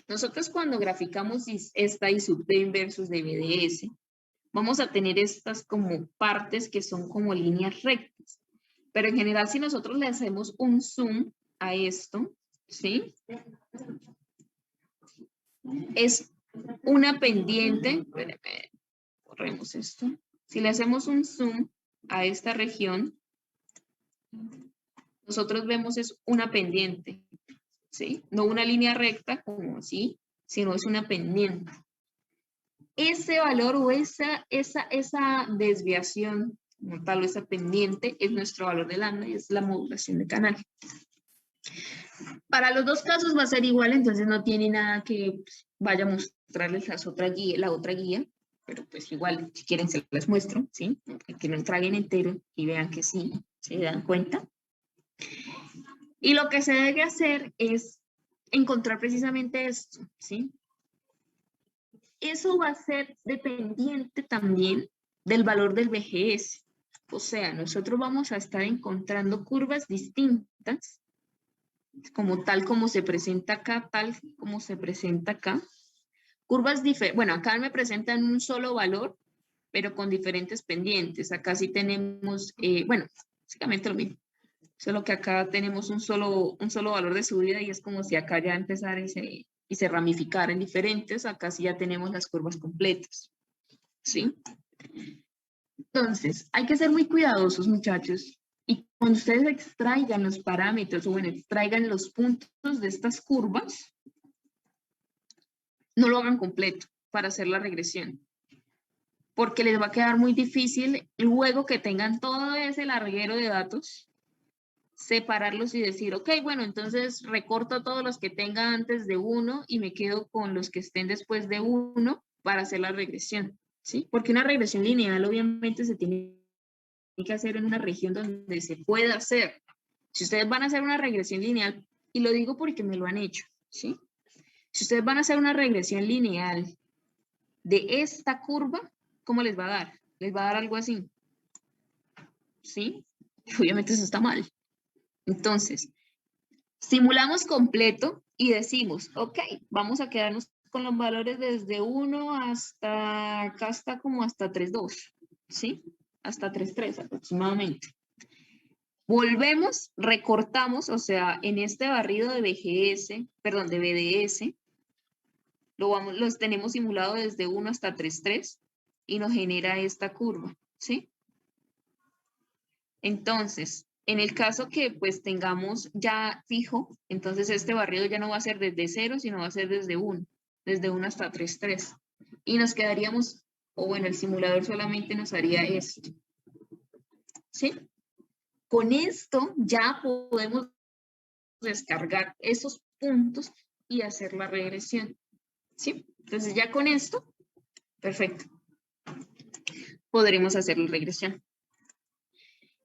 Nosotros cuando graficamos esta I sub D versus de BDS, vamos a tener estas como partes que son como líneas rectas. Pero en general, si nosotros le hacemos un zoom a esto, ¿sí? Es una pendiente, espérame, borremos esto. Si le hacemos un zoom a esta región, nosotros vemos es una pendiente, ¿sí? No una línea recta como así, sino es una pendiente. Ese valor o esa desviación, como tal, o esa pendiente, es nuestro valor de lambda y es la modulación de canal. Para los dos casos va a ser igual, entonces no tiene nada que vaya a mostrarles la otra guía, pero pues igual, si quieren se las muestro, ¿sí? Que no traguen entero y vean que sí, se dan cuenta. Y lo que se debe hacer es encontrar precisamente esto, ¿sí? Eso va a ser dependiente también del valor del BGS. O sea, nosotros vamos a estar encontrando curvas distintas, como se presenta acá, tal como se presenta acá. Curvas diferentes, bueno, acá me presentan un solo valor, pero con diferentes pendientes. Acá sí tenemos, bueno, básicamente lo mismo. Solo que acá tenemos un solo valor de subida y es como si acá ya empezara y se ramificara en diferentes. Acá sí ya tenemos las curvas completas. ¿Sí? Entonces, hay que ser muy cuidadosos, muchachos. Y cuando ustedes extraigan los parámetros, o bueno, extraigan los puntos de estas curvas, no lo hagan completo para hacer la regresión. Porque les va a quedar muy difícil luego que tengan todo ese larguero de datos, separarlos y decir, ok, bueno, entonces recorto todos los que tenga antes de 1 y me quedo con los que estén después de 1 para hacer la regresión, ¿sí? Porque una regresión lineal obviamente se tiene que hacer en una región donde se pueda hacer. Si ustedes van a hacer una regresión lineal, y lo digo porque me lo han hecho, ¿sí? Si ustedes van a hacer una regresión lineal de esta curva, ¿cómo les va a dar? Les va a dar algo así, ¿sí? Obviamente eso está mal. Entonces, simulamos completo y decimos, ok, vamos a quedarnos con los valores desde 1 hasta, acá está como hasta 3,2, ¿sí? Hasta 3,3 aproximadamente. Volvemos, recortamos, o sea, en este barrido de BGS, perdón, de BDS, los tenemos simulado desde 1 hasta 3,3 y nos genera esta curva, ¿sí? Entonces, en el caso que pues tengamos ya fijo, entonces este barrido ya no va a ser desde 0, sino va a ser desde 1 hasta 3,3. Y nos quedaríamos, o bueno, el simulador solamente nos haría esto. ¿Sí? Con esto ya podemos descargar esos puntos y hacer la regresión. ¿Sí? Entonces ya con esto, perfecto. Podremos hacer la regresión.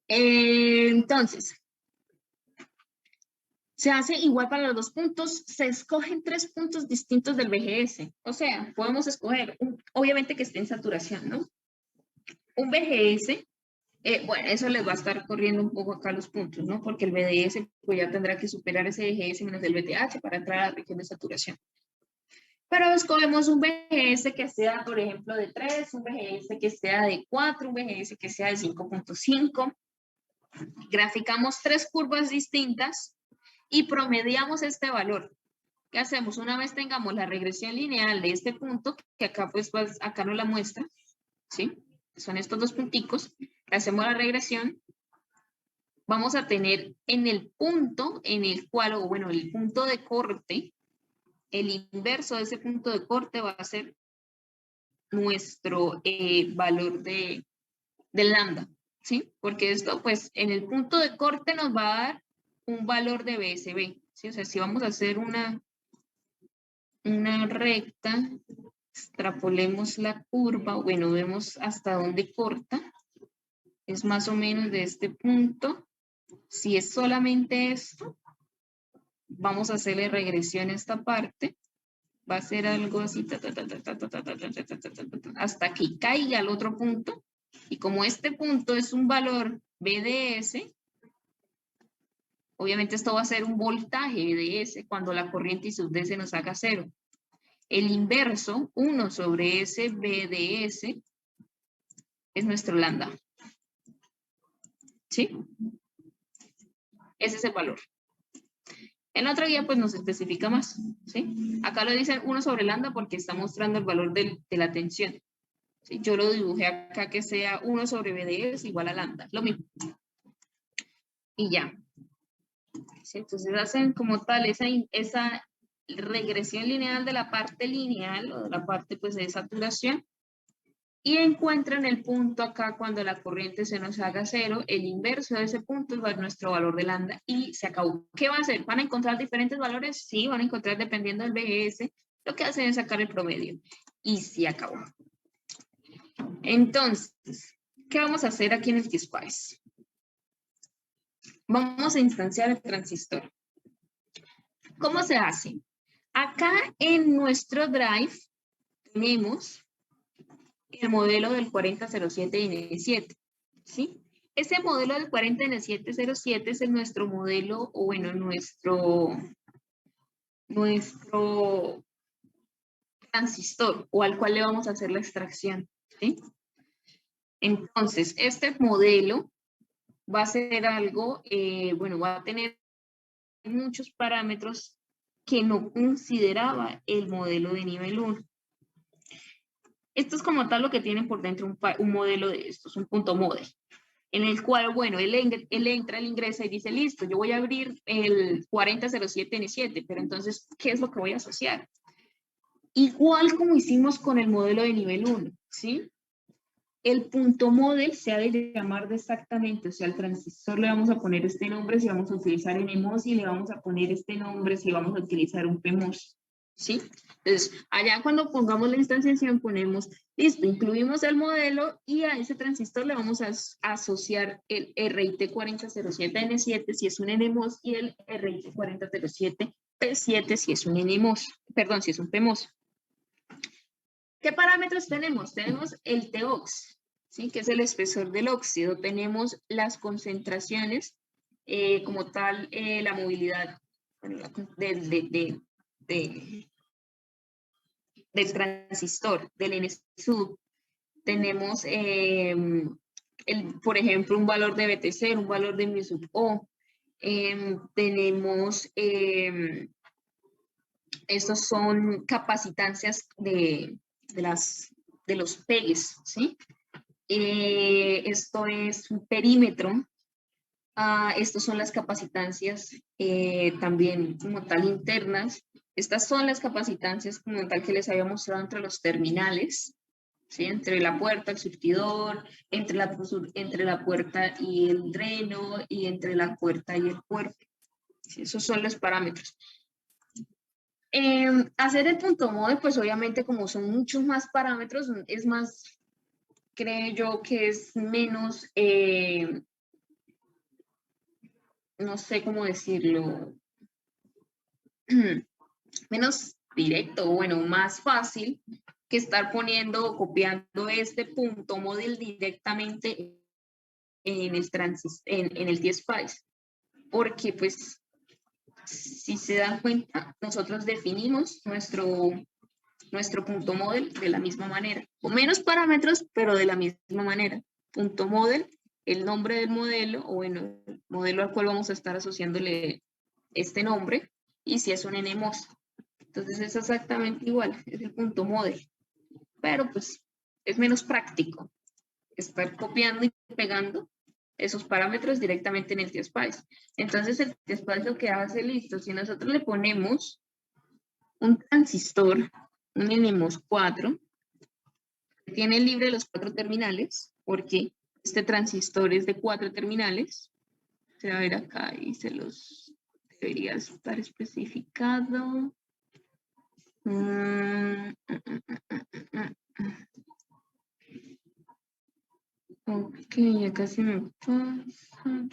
Entonces, se hace igual para los dos puntos, se escogen 3 puntos distintos del BGS. O sea, podemos escoger, obviamente que esté en saturación, ¿no? Un BGS, bueno, eso les va a estar corriendo un poco acá los puntos, ¿no? Porque el BDS pues ya tendrá que superar ese BGS menos el BTH para entrar a la región de saturación. Pero escogemos un BGS que sea, por ejemplo, de 3, un BGS que sea de 4, un BGS que sea de 5.5. Graficamos 3 curvas distintas y promediamos este valor. ¿Qué hacemos? Una vez tengamos la regresión lineal de este punto, que acá pues acá nos la muestra, ¿sí? Son estos dos punticos, hacemos la regresión, vamos a tener en el punto en el cual, o bueno, el punto de corte, el inverso de ese punto de corte va a ser nuestro valor del lambda, ¿sí? Porque esto, pues, en el punto de corte nos va a dar un valor de BSB, ¿sí? O sea, si vamos a hacer una recta, extrapolemos la curva, bueno, vemos hasta dónde corta, es más o menos de este punto. Si es solamente esto, vamos a hacerle regresión a esta parte, va a ser algo así, hasta que caiga al otro punto, y como este punto es un valor BDS, obviamente esto va a ser un voltaje BDS cuando la corriente I sub D se nos haga 0. El inverso, 1 sobre ese BDS, es nuestro lambda. ¿Sí? Ese es el valor. En la otra guía pues nos especifica más, ¿sí? Acá lo dicen 1 sobre lambda porque está mostrando el valor de la tensión. ¿Sí? Yo lo dibujé acá que sea 1 sobre BDS igual a lambda, lo mismo. Y ya. ¿Sí? Entonces hacen como tal esa regresión lineal de la parte lineal o de la parte pues de saturación y encuentran el punto acá cuando la corriente se nos haga 0, el inverso de ese punto es nuestro valor de lambda y se acabó. ¿Qué va a hacer? ¿Van a encontrar diferentes valores? Sí, van a encontrar dependiendo del BGS. Lo que hacen es sacar el promedio y se acabó. Entonces, ¿qué vamos a hacer aquí en el T-Spice? Vamos a instanciar el transistor. ¿Cómo se hace? Acá en nuestro drive tenemos el modelo del 4007N7, ¿sí? Ese modelo del 40N707 es nuestro modelo, o bueno, nuestro transistor, o al cual le vamos a hacer la extracción, ¿sí? Entonces, este modelo va a ser algo, bueno, va a tener muchos parámetros que no consideraba el modelo de nivel 1. Esto es como tal lo que tiene por dentro un modelo de estos, un punto model, en el cual, bueno, él ingresa y dice, listo, yo voy a abrir el 4007N7, pero entonces, ¿qué es lo que voy a asociar? Igual como hicimos con el modelo de nivel 1, ¿sí? El punto model se ha de llamar exactamente, o sea, al transistor le vamos a poner este nombre si vamos a utilizar NMOS y le vamos a poner este nombre si vamos a utilizar un PMOS, ¿sí? Entonces, allá cuando pongamos la instanciación ponemos, listo, incluimos el modelo y a ese transistor le vamos a asociar el RIT4007N7 si es un NMOS y el RIT4007P7 si es un NMOS, perdón, si es un PMOS. ¿Qué parámetros tenemos? Tenemos el TOX, ¿sí? Que es el espesor del óxido. Tenemos las concentraciones, como tal, la movilidad del transistor, del N-sub. Tenemos, por ejemplo, un valor de BTC, un valor de mu-sub-O. Tenemos, estos son capacitancias de los pegues, ¿sí? Esto es un perímetro. Estas son las capacitancias también como tal internas. Estas son las capacitancias como tal que les había mostrado entre los terminales, ¿sí? Entre la puerta, el surtidor, entre la puerta y el dreno, y entre la puerta y el puerto. ¿Sí? Esos son los parámetros. Hacer el punto model, pues obviamente como son muchos más parámetros, es más, creo yo que es menos, no sé cómo decirlo, menos directo, bueno, más fácil que estar poniendo o copiando este punto model directamente en el T-Spice, porque pues si se dan cuenta, nosotros definimos nuestro punto model de la misma manera, con menos parámetros, pero de la misma manera. Punto model, el nombre del modelo, o bueno, el modelo al cual vamos a estar asociándole este nombre, y si es un NMOS. Entonces es exactamente igual, es el punto model. Pero pues es menos práctico estar copiando y pegando esos parámetros directamente en el T-Spice. Entonces el T-Spice lo que hace, listo, si nosotros le ponemos un transistor, un NMOS4, que tiene libre los 4 terminales, porque este transistor es de 4 terminales. Se va a ver acá y se los debería estar especificado. Ok, acá se me pasa.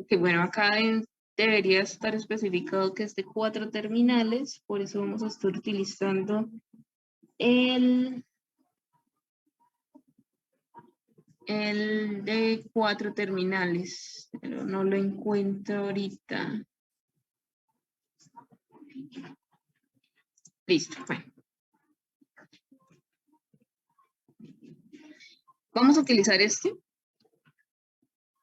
Que bueno, acá debería estar especificado que es de 4 terminales, por eso vamos a estar utilizando el de 4 terminales, pero no lo encuentro ahorita. Listo, bueno. Vamos a utilizar este.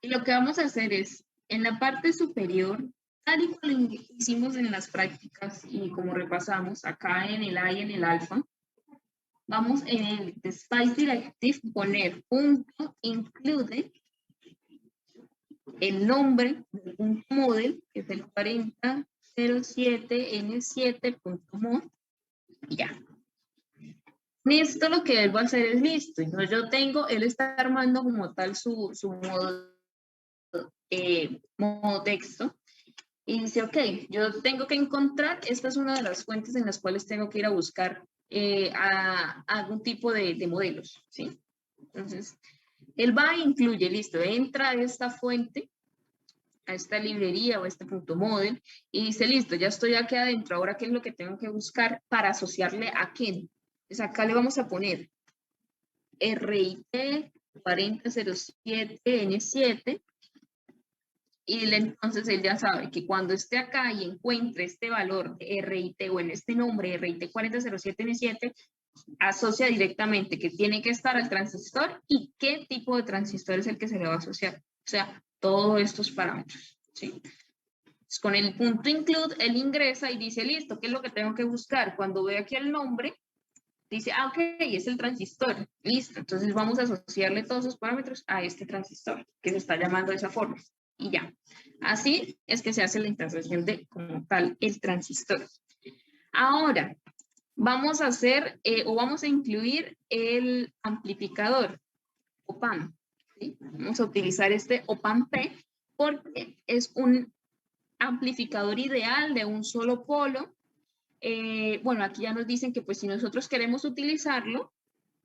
Y lo que vamos a hacer es, en la parte superior, tal y como hicimos en las prácticas y como repasamos acá en el A y en el alfa, vamos en el Spice Directive poner punto include el nombre del punto model, que es el 4007N7.mod, y ya. Esto lo que él va a hacer es listo. Entonces él está armando como tal su modo texto. Y dice, ok, yo tengo que encontrar, esta es una de las fuentes en las cuales tengo que ir a buscar a algún tipo de modelos, ¿sí? Entonces, él va e incluye, listo, entra a esta fuente, a esta librería o a este punto model, y dice, listo, ya estoy aquí adentro, ahora qué es lo que tengo que buscar para asociarle a quién. Entonces acá le vamos a poner RIT 4007N7, y entonces él ya sabe que cuando esté acá y encuentre este valor de RIT o en este nombre RIT 4007N7, asocia directamente que tiene que estar al transistor y qué tipo de transistor es el que se le va a asociar. O sea, todos estos parámetros, ¿sí? Entonces, con el punto include, él ingresa y dice, listo, ¿qué es lo que tengo que buscar? Cuando ve aquí el nombre, dice, ah, ok, es el transistor, listo. Entonces vamos a asociarle todos esos parámetros a este transistor, que se está llamando de esa forma. Y ya. Así es que se hace la integración de, como tal, el transistor. Ahora, vamos a hacer, o vamos a incluir el amplificador, OPAMP. ¿Sí? Vamos a utilizar este OPAMP-P porque es un amplificador ideal de un solo polo. Bueno, aquí ya nos dicen que pues si nosotros queremos utilizarlo,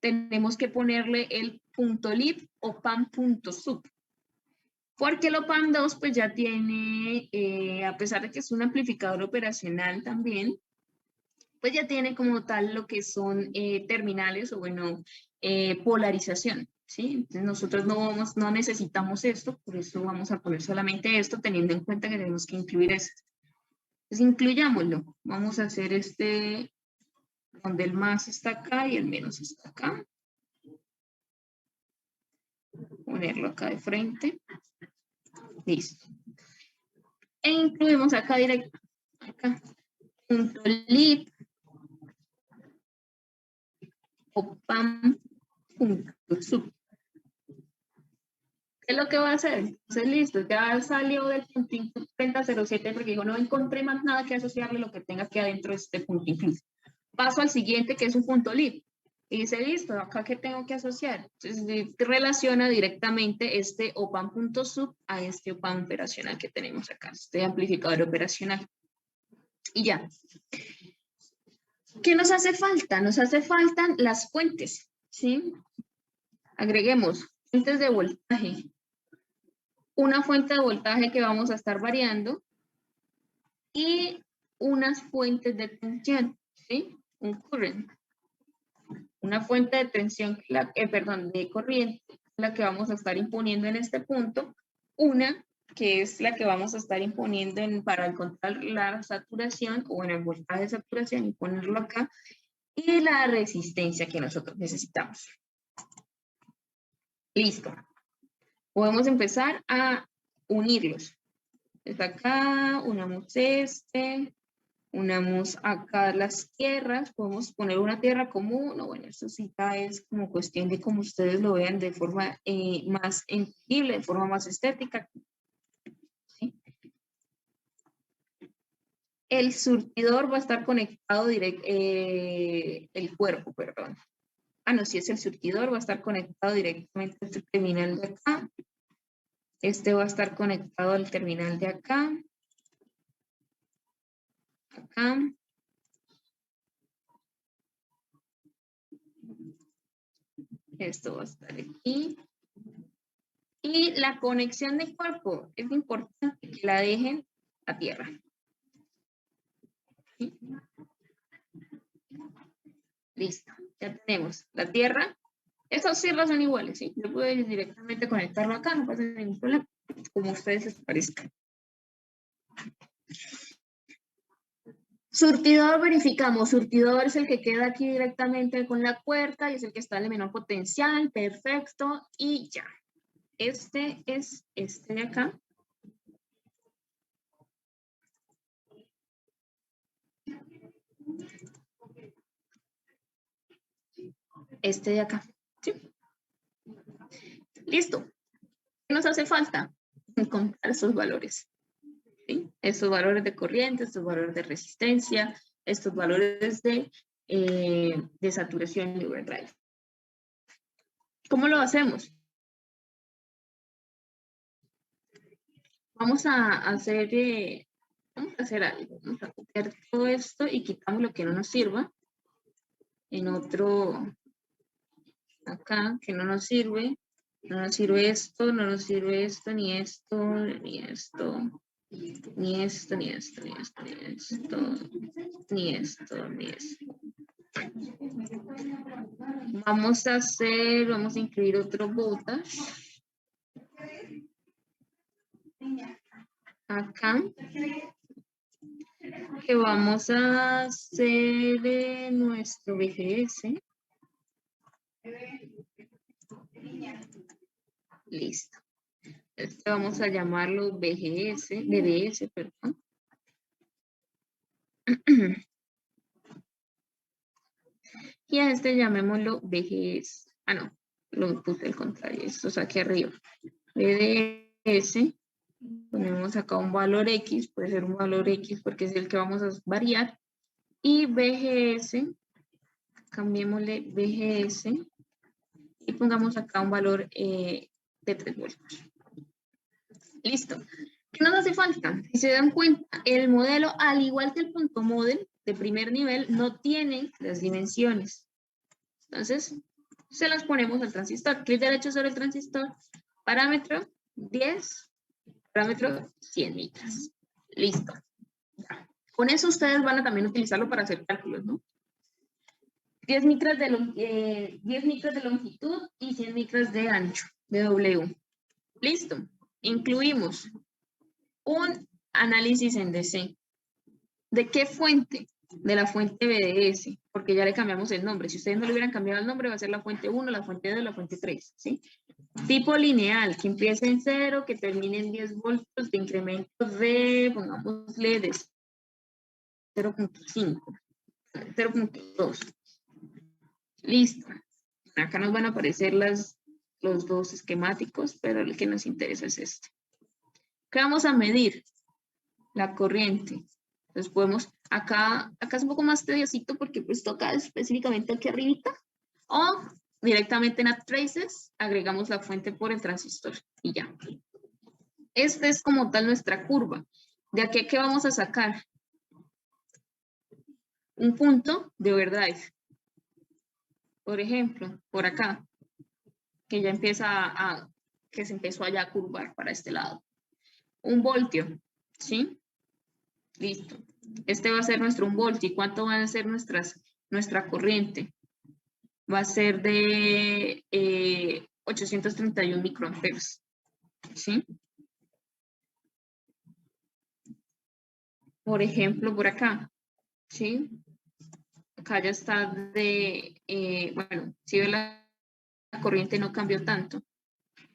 tenemos que ponerle el .lib o pan.sub. Porque el OPAM2 pues ya tiene, a pesar de que es un amplificador operacional también, pues ya tiene como tal lo que son terminales o bueno, polarización, ¿sí? Entonces nosotros no necesitamos esto, por eso vamos a poner solamente esto, teniendo en cuenta que tenemos que incluir esto. Entonces incluyámoslo. Vamos a hacer este, donde el más está acá y el menos está acá. Ponerlo acá de frente. Listo. E incluimos acá directo, acá, .lib o pam.sub. ¿Qué es lo que va a hacer? Entonces, listo, ya salió del puntito 3007 porque dijo, no encontré más nada que asociarle lo que tenga aquí adentro de este punto incluso. Paso al siguiente, que es un punto lib. Y dice, listo, acá ¿qué tengo que asociar? Entonces, relaciona directamente este OPAM.sub a este OPAM operacional que tenemos acá, este amplificador operacional. Y ya. ¿Qué nos hace falta? Nos hace falta las fuentes, ¿sí? Agreguemos fuentes de voltaje. Una fuente de voltaje que vamos a estar variando y unas fuentes de tensión, ¿sí? Un current. Una fuente de tensión, de corriente, la que vamos a estar imponiendo en este punto. Una que es la que vamos a estar imponiendo para encontrar la saturación o en el voltaje de saturación y ponerlo acá. Y la resistencia que nosotros necesitamos. Listo. Podemos empezar a unirlos. Desde acá, unamos este. Unamos acá las tierras, podemos poner una tierra común, no, bueno, eso sí ya es como cuestión de cómo ustedes lo vean de forma más entendible, de forma más estética. ¿Sí? El surtidor va a estar conectado directo, el cuerpo, perdón. Ah, no, si es el surtidor, va a estar conectado directamente a este terminal de acá. Este va a estar conectado al terminal de acá. Acá. Esto va a estar aquí. Y la conexión de cuerpo, es importante que la dejen a tierra. ¿Sí? Listo, ya tenemos la tierra. Estas tierras son iguales, ¿sí? Yo puedo ir directamente conectarlo acá, no pasa ningún problema, como ustedes les parezca. Surtidor, verificamos. Surtidor es el que queda aquí directamente con la puerta y es el que está en el menor potencial. Perfecto. Y ya. Este es este de acá. Este de acá. ¿Sí? Listo. ¿Qué nos hace falta? Encontrar esos valores. ¿Sí? Estos valores de corriente, estos valores de resistencia, estos valores de saturación y overdrive. ¿Cómo lo hacemos? Vamos a hacer algo. Vamos a copiar todo esto y quitamos lo que no nos sirva. En otro, acá, que no nos sirve. No nos sirve esto, no nos sirve esto, ni esto, ni esto. Ni esto, ni esto, ni esto, ni esto, ni esto, ni esto. Vamos a incluir otro voltage. Acá. Que vamos a hacer nuestro BGS. Listo. Este vamos a llamarlo BBS, perdón. Y a este llamémoslo BGS. Ah, no, lo puse al contrario, esto es aquí arriba. BDS, ponemos acá un valor X, puede ser un valor X porque es el que vamos a variar. Y BGS, cambiémosle BGS y pongamos acá un valor de 3 voltios. Listo. ¿Qué nos hace falta? Si se dan cuenta, el modelo, al igual que el punto model de primer nivel, no tiene las dimensiones. Entonces, se las ponemos al transistor. Clic derecho sobre el transistor. Parámetro 10, parámetro 100 micras. Listo. Ya. Con eso ustedes van a también utilizarlo para hacer cálculos, ¿no? 10 micras de longitud y 100 micras de ancho, de W. Listo. Incluimos un análisis en DC. ¿De qué fuente? De la fuente BDS, porque ya le cambiamos el nombre. Si ustedes no le hubieran cambiado el nombre, va a ser la fuente 1, la fuente 2, la fuente 3, ¿sí? Tipo lineal, que empiece en 0, que termine en 10 voltios, de incremento de, pongámosle, de 0.5, 0.2. Listo. Acá nos van a aparecer los dos esquemáticos, pero el que nos interesa es este. ¿Qué vamos a medir? La corriente. Entonces podemos, acá es un poco más tediosito porque pues toca específicamente aquí arribita, o directamente en Add Traces agregamos la fuente por el transistor y ya. Esta es como tal nuestra curva. De aquí a qué vamos a sacar un punto de overdrive. Por ejemplo, por acá, que ya empieza que se empezó allá a curvar para este lado. Un voltio, ¿sí? Listo. Este va a ser nuestro 1 voltio. ¿Y cuánto va a ser nuestra corriente? Va a ser de 831 microamperes. ¿Sí? Por ejemplo, por acá. ¿Sí? Acá ya está bueno, si ve la corriente no cambió tanto.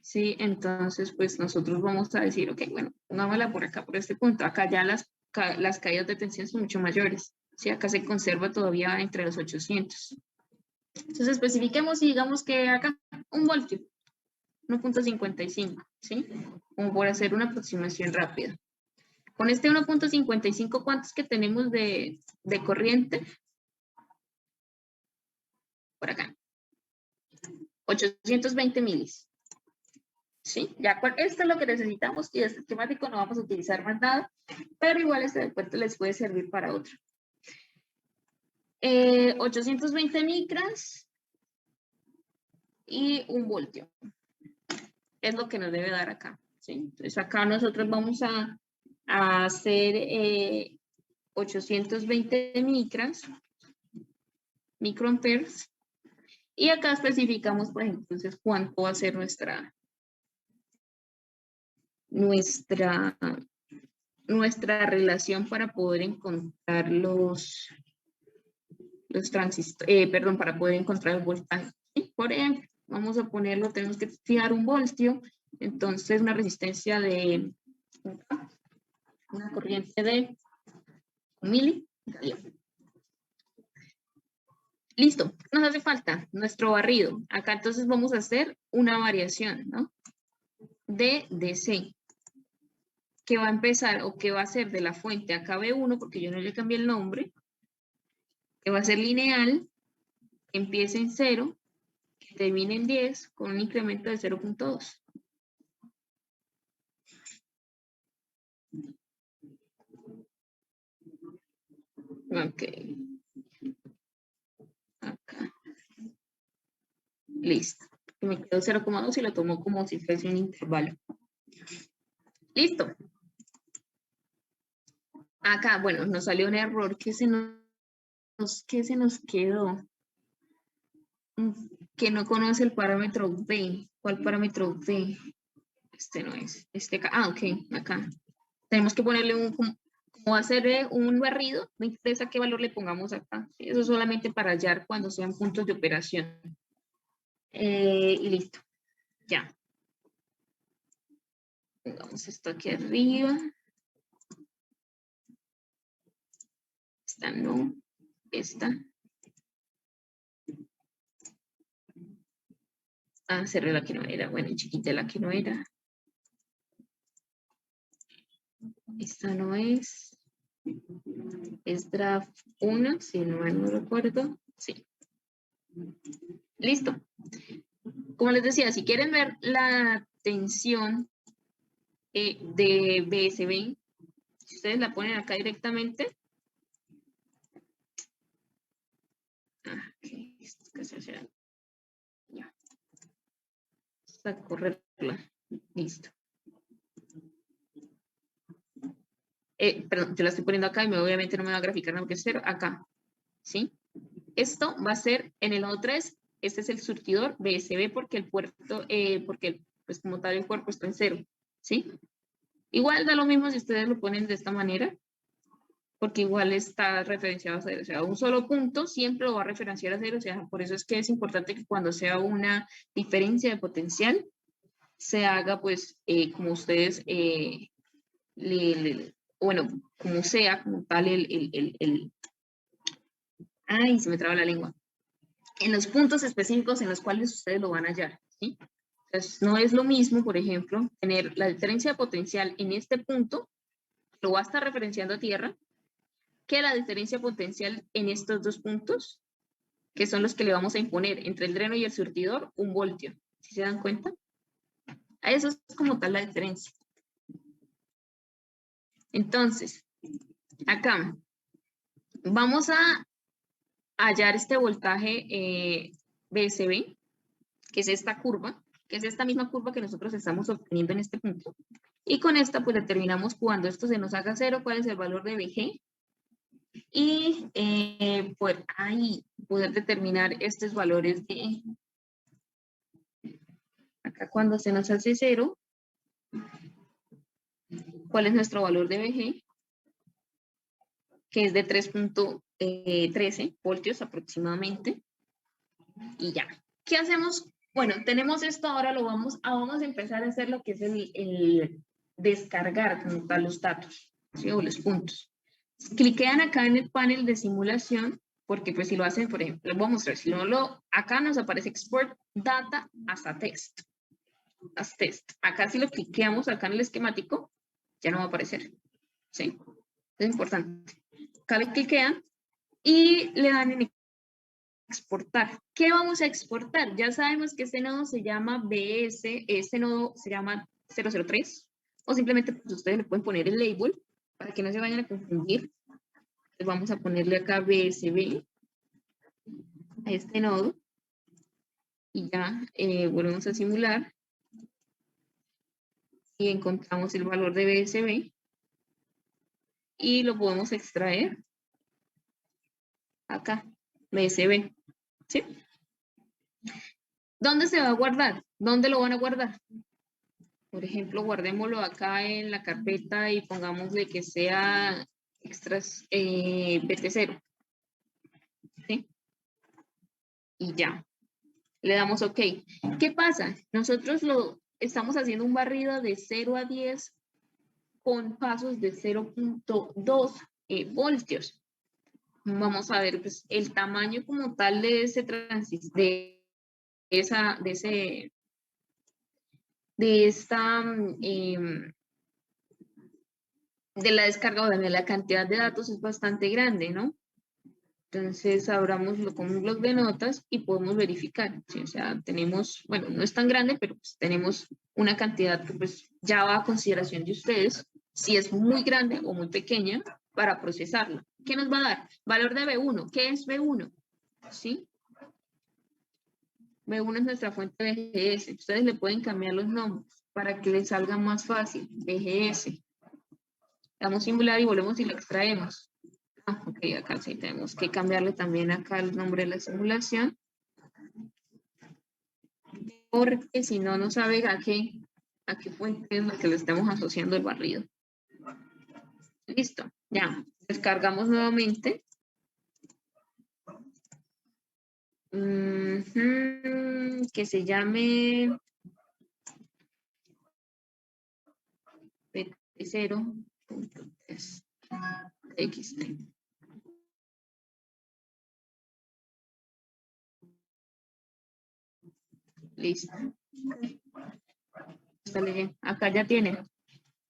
Sí, entonces pues nosotros vamos a decir, ok, bueno, pongámosla por acá, por este punto. Acá ya las las caídas de tensión son mucho mayores. ¿Sí? Acá se conserva todavía entre los 800. Entonces especifiquemos y digamos que acá 1 voltio, 1.55, ¿sí? Como por hacer una aproximación rápida. Con este 1.55, ¿cuántos que tenemos de corriente? Por acá. 820 milis. ¿Sí? Ya esto es lo que necesitamos y este esquemático no vamos a utilizar más nada, pero igual este después les puede servir para otro. 820 micras y 1 voltio. Es lo que nos debe dar acá. ¿Sí? Entonces acá nosotros vamos a hacer 820 micras, microamperes, y acá especificamos, por ejemplo, entonces cuánto va a ser nuestra relación para poder encontrar los transistores, perdón, para poder encontrar el voltaje. ¿Sí? Por ejemplo, vamos a ponerlo, tenemos que fijar 1 voltio, entonces una resistencia de una corriente de 1 mili. Listo, nos hace falta nuestro barrido. Acá entonces vamos a hacer una variación, ¿no? De DC, que va a empezar o que va a ser de la fuente a KB1, porque yo no le cambié el nombre, que va a ser lineal, que empiece en 0, que termine en 10, con un incremento de 0.2. Ok. Acá. Listo. Me quedó 0.2 y lo tomo como si fuese un intervalo. Listo. Acá, bueno, nos salió un error que se nos quedó. Que no conoce el parámetro B. ¿Cuál parámetro B? Este no es. Este acá. Ah, ok, acá. Tenemos que ponerle como hacer un barrido. No interesa qué valor le pongamos acá. Eso es solamente para hallar cuando sean puntos de operación. Y listo. Ya. Pongamos esto aquí arriba. Esta no. Esta. Ah, cerré la que no era. Bueno, chiquita la que no era. Esta no es. Es draft 1, si no mal no recuerdo. Sí. Listo. Como les decía, si quieren ver la tensión de BSB, si ustedes la ponen acá directamente. Ya. Hasta correrla. Listo. Perdón, yo la estoy poniendo acá y obviamente no me va a graficar nada porque es 0. Acá. ¿Sí? Esto va a ser en el nodo 3. Este es el surtidor BSB porque el puerto, pues como tal el cuerpo está en 0. ¿Sí? Igual da lo mismo si ustedes lo ponen de esta manera, porque igual está referenciado a 0. O sea, un solo punto siempre lo va a referenciar a 0. O sea, por eso es que es importante que cuando sea una diferencia de potencial, se haga pues como ustedes, bueno, como sea, como tal ay, se me traba la lengua. En los puntos específicos en los cuales ustedes lo van a hallar, ¿sí? Entonces, no es lo mismo, por ejemplo, tener la diferencia de potencial en este punto, lo va a estar referenciando a tierra, que la diferencia potencial en estos dos puntos, que son los que le vamos a imponer entre el dreno y el surtidor, 1 voltio. ¿Sí se dan cuenta? A eso es como tal la diferencia. Entonces, acá vamos a hallar este voltaje BSB, que es esta curva, que es esta misma curva que nosotros estamos obteniendo en este punto. Y con esta pues determinamos cuando esto se nos haga 0, cuál es el valor de BG. Y poder determinar estos valores de... Acá cuando se nos hace 0, ¿cuál es nuestro valor de BG? Que es de 3.13 voltios aproximadamente. Y ya. ¿Qué hacemos? Bueno, tenemos esto, ahora vamos a empezar a hacer lo que es el descargar como tal los datos. ¿sí? O los puntos. Cliquean acá en el panel de simulación, porque pues si lo hacen, por ejemplo, les voy a mostrar, si no acá nos aparece Export Data hasta Test. As test. Acá si lo cliqueamos acá en el esquemático, ya no va a aparecer. ¿Sí? Es importante. Acá le cliquean y le dan en exportar. ¿Qué vamos a exportar? Ya sabemos que este nodo se llama BS, este nodo se llama 003, o simplemente pues, ustedes le pueden poner el label para que no se vayan a confundir. Entonces vamos a ponerle acá BSB a este nodo y ya volvemos a simular y encontramos el valor de BSB y lo podemos extraer acá, BSB, ¿sí? ¿Dónde se va a guardar? ¿Dónde lo van a guardar? Por ejemplo, guardémoslo acá en la carpeta y pongámosle que sea extras BT0, ¿sí? Y ya, le damos OK. ¿Qué pasa? Nosotros lo estamos haciendo un barrido de 0 a 10 con pasos de 0.2 voltios. Vamos a ver pues, el tamaño como tal de ese transistor, de esta de la descarga o de la cantidad de datos es bastante grande, ¿no? Entonces abramoslo con un bloc de notas y podemos verificar, ¿sí? O sea, tenemos, bueno, no es tan grande, pero pues tenemos una cantidad que pues ya va a consideración de ustedes, si es muy grande o muy pequeña, para procesarlo. ¿Qué nos va a dar? Valor de B1. ¿Qué es B1? ¿Sí? B1 es nuestra fuente de BGS. Ustedes le pueden cambiar los nombres para que les salga más fácil. BGS. Damos simular y volvemos y lo extraemos. Ah, ok, acá sí tenemos que cambiarle también acá el nombre de la simulación. Porque si no, no sabe a qué fuente es la que le estamos asociando el barrido. Listo, ya. Descargamos nuevamente. Que se llame PT0.3xt. Listo. Acá ya tienen.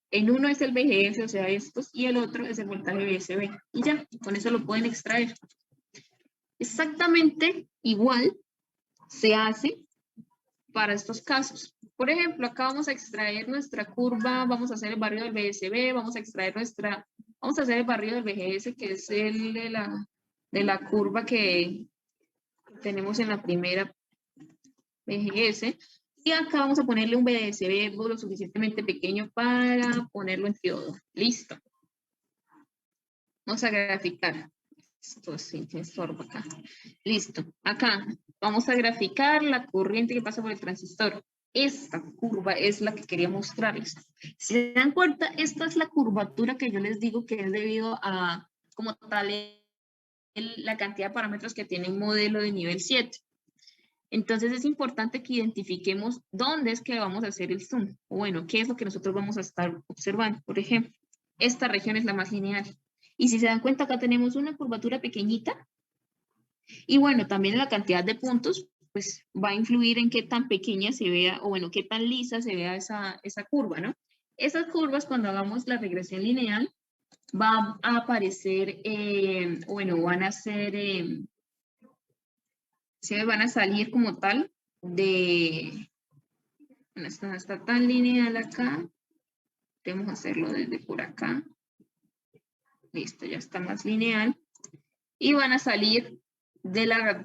En uno es el BGS, o sea, estos, y el otro es el voltaje BSB. Y ya, con eso lo pueden extraer. Exactamente igual se hace para estos casos. Por ejemplo, acá vamos a extraer nuestra curva, vamos a hacer el barrido del BSB, vamos a extraer vamos a hacer el barrido del BGS, que es el de la curva que tenemos en la primera BGS. Y acá vamos a ponerle un BSB lo suficientemente pequeño para ponerlo en triodo. Listo. Vamos a graficar. Esto sí, tiene estorbo acá. Listo. Acá vamos a graficar la corriente que pasa por el transistor. Esta curva es la que quería mostrarles. Si se dan cuenta, esta es la curvatura que yo les digo que es debido a, como tal, la cantidad de parámetros que tiene un modelo de nivel 7. Entonces es importante que identifiquemos dónde es que vamos a hacer el zoom. O bueno, qué es lo que nosotros vamos a estar observando. Por ejemplo, esta región es la más lineal. Y si se dan cuenta, acá tenemos una curvatura pequeñita. Y bueno, también la cantidad de puntos, pues va a influir en qué tan pequeña se vea, o bueno, qué tan lisa se vea esa curva, ¿no? Esas curvas, cuando hagamos la regresión lineal, va a aparecer, bueno, van a ser, se van a salir como tal de, bueno, esto no está tan lineal acá, podemos hacerlo desde por acá, listo, ya está más lineal, y van a salir de la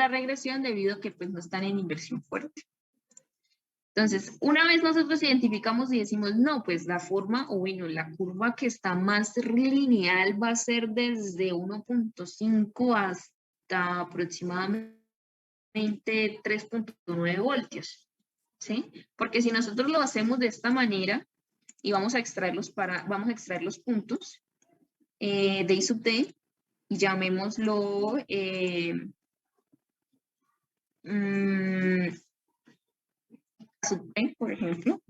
regresión debido a que pues no están en inversión fuerte. Entonces, una vez nosotros identificamos y decimos, no, pues la forma, o bueno, la curva que está más lineal va a ser desde 1.5 hasta aproximadamente 3.9 voltios, ¿sí? Porque si nosotros lo hacemos de esta manera y vamos a extraer los puntos de I sub D, y llamémoslo sub P, por ejemplo.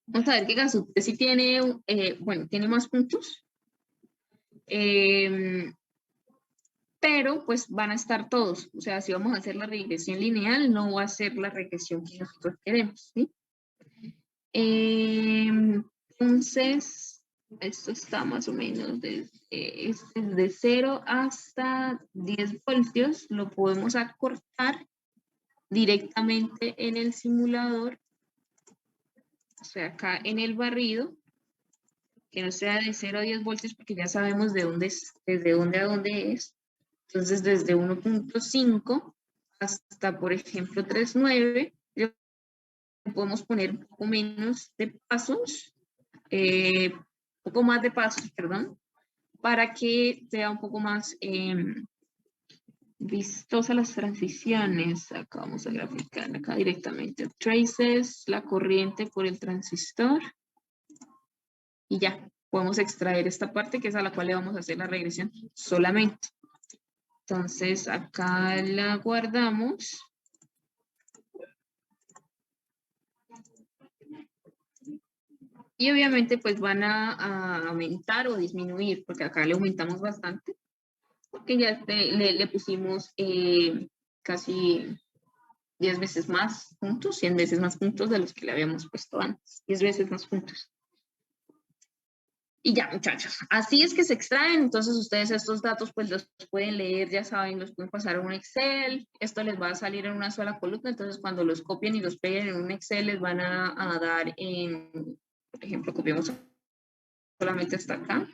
Vamos a ver que Gasute sí tiene, bueno, tiene más puntos. Pero pues van a estar todos. O sea, si vamos a hacer la regresión lineal, no va a ser la regresión que nosotros queremos, ¿sí? Entonces, esto está más o menos desde 0 hasta 10 voltios. Lo podemos acortar directamente en el simulador, o sea, acá en el barrido, que no sea de 0 a 10 voltios porque ya sabemos de dónde es, desde dónde a dónde es. Entonces, desde 1.5 hasta, por ejemplo, 3.9, podemos poner un poco menos de pasos, un poco más de pasos, perdón, para que sea un poco más vistosa las transiciones. Acá vamos a graficar acá directamente. Traces la corriente por el transistor y ya, podemos extraer esta parte que es a la cual le vamos a hacer la regresión solamente. Entonces acá la guardamos. Y obviamente pues van a aumentar o disminuir, porque acá le aumentamos bastante, porque ya le pusimos casi 10 veces más puntos, 100 veces más puntos de los que le habíamos puesto antes, 10 veces más puntos. Y ya, muchachos, así es que se extraen. Entonces ustedes estos datos pues los pueden leer, ya saben, los pueden pasar a un Excel. Esto les va a salir en una sola columna, entonces cuando los copien y los peguen en un Excel les van a dar en, por ejemplo, copiamos solamente hasta acá.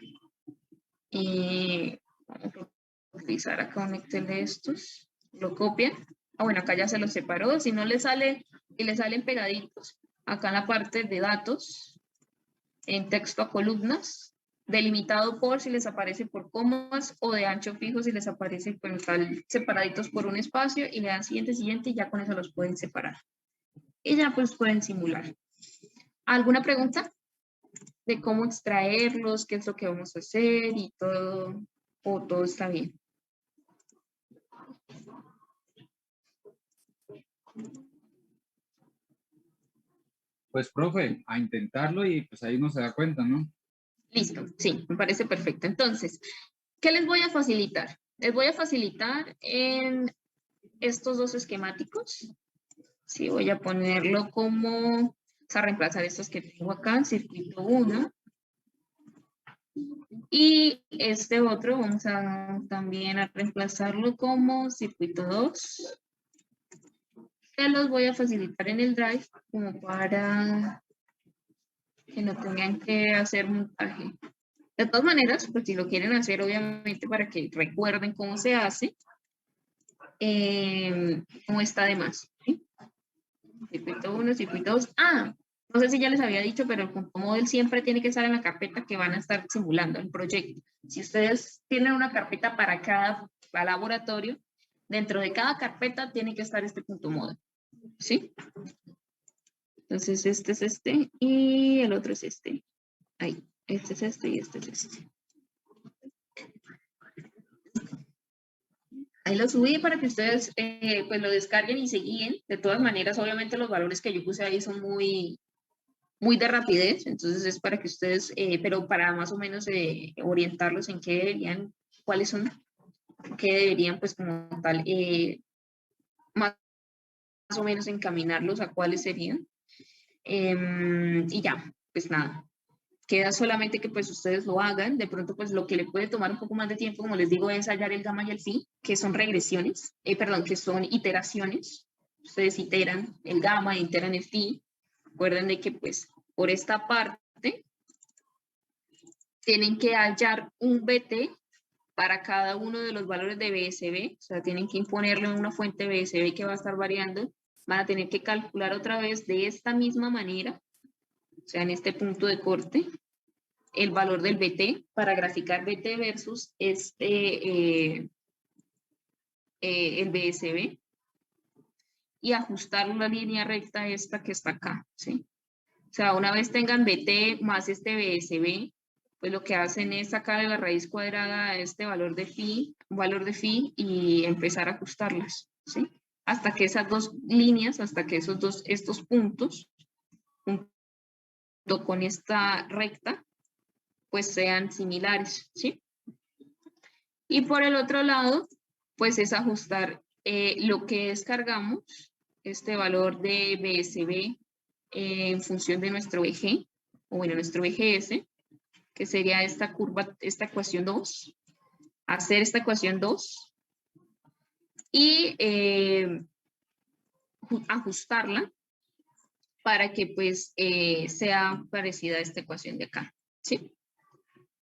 Y vamos a utilizar acá un Excel de estos. Lo copian. Ah, bueno, acá ya se los separó. Si no le sale y le salen pegaditos, acá en la parte de datos, en texto a columnas, delimitado por si les aparece por comas o de ancho fijo si les aparece pues, tal, separaditos por un espacio y le dan siguiente, siguiente y ya con eso los pueden separar. Y ya pues pueden simular. ¿Alguna pregunta? De cómo extraerlos, qué es lo que vamos a hacer y todo, o todo está bien. Pues, profe, a intentarlo y pues ahí uno se da cuenta, ¿no? Listo, sí, me parece perfecto. Entonces, ¿qué les voy a facilitar? Les voy a facilitar en estos dos esquemáticos. Sí, voy a ponerlo como, vamos a reemplazar estos que tengo acá, circuito 1. Y este otro vamos a también a reemplazarlo como circuito 2. Que los voy a facilitar en el Drive como para que no tengan que hacer montaje. De todas maneras, pues si lo quieren hacer, obviamente, para que recuerden cómo se hace, no está de más. ¿Sí? Circuito 1, circuito 2. Ah, no sé si ya les había dicho, pero el punto model siempre tiene que estar en la carpeta que van a estar simulando el proyecto. Si ustedes tienen una carpeta para cada laboratorio, dentro de cada carpeta tiene que estar este punto model. ¿Sí? Entonces, este es este y el otro es este. Ahí, este es este y este es este. Ahí lo subí para que ustedes pues lo descarguen y se guíen. De todas maneras, obviamente los valores que yo puse ahí son muy de rapidez, entonces es para que ustedes, pero para más o menos orientarlos en qué deberían, cuáles son, qué deberían pues como tal, más o menos encaminarlos a cuáles serían. Y ya, pues nada. Queda solamente que pues ustedes lo hagan. De pronto pues lo que le puede tomar un poco más de tiempo, como les digo, es hallar el gamma y el phi, que son regresiones, perdón, que son iteraciones. Ustedes iteran el gamma, iteran el phi. Recuerden de que pues por esta parte tienen que hallar un BT para cada uno de los valores de BSB, o sea, tienen que imponerle una fuente BSB que va a estar variando. Van a tener que calcular otra vez de esta misma manera, o sea, en este punto de corte, el valor del BT para graficar BT versus el BSB y ajustar la línea recta esta que está acá, ¿sí? O sea, una vez tengan BT más este BSB, pues lo que hacen es sacar de la raíz cuadrada este valor de phi, y empezar a ajustarlas, ¿sí? Hasta que esas dos líneas, hasta que estos puntos junto con esta recta, pues sean similares, ¿sí? Y por el otro lado, pues es ajustar lo que descargamos, este valor de BSB en función de nuestro eje, o bueno, nuestro eje S, que sería esta curva, esta ecuación 2, hacer esta ecuación 2 y ajustarla para que pues sea parecida a esta ecuación de acá, ¿sí?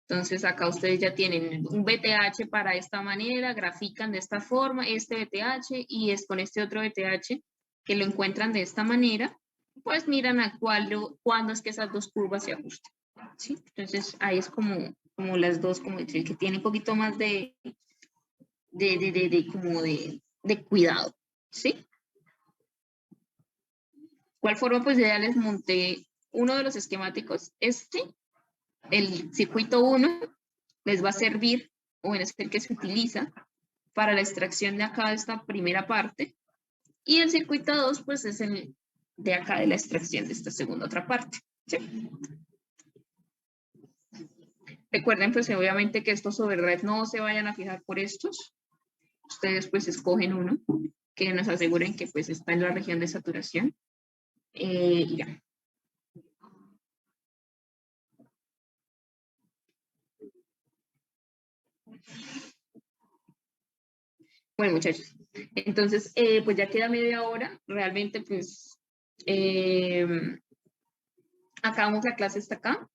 Entonces acá ustedes ya tienen un BTH para esta manera, grafican de esta forma este BTH y es con este otro BTH que lo encuentran de esta manera, pues miran a cuándo es que esas dos curvas se ajustan, ¿sí? Entonces ahí es como las dos, como el que tiene un poquito más de cuidado, ¿sí? ¿Cuál forma? Pues ya les monté uno de los esquemáticos, el circuito 1 les va a servir, o bueno, es el que se utiliza para la extracción de acá de esta primera parte, y el circuito 2 pues es el de acá de la extracción de esta segunda otra parte, ¿sí? Recuerden pues obviamente que estos override no se vayan a fijar por estos, ustedes pues escogen uno que nos aseguren que pues está en la región de saturación, y ya. Bueno, muchachos, entonces, pues ya queda media hora. Realmente, pues, acabamos la clase hasta acá.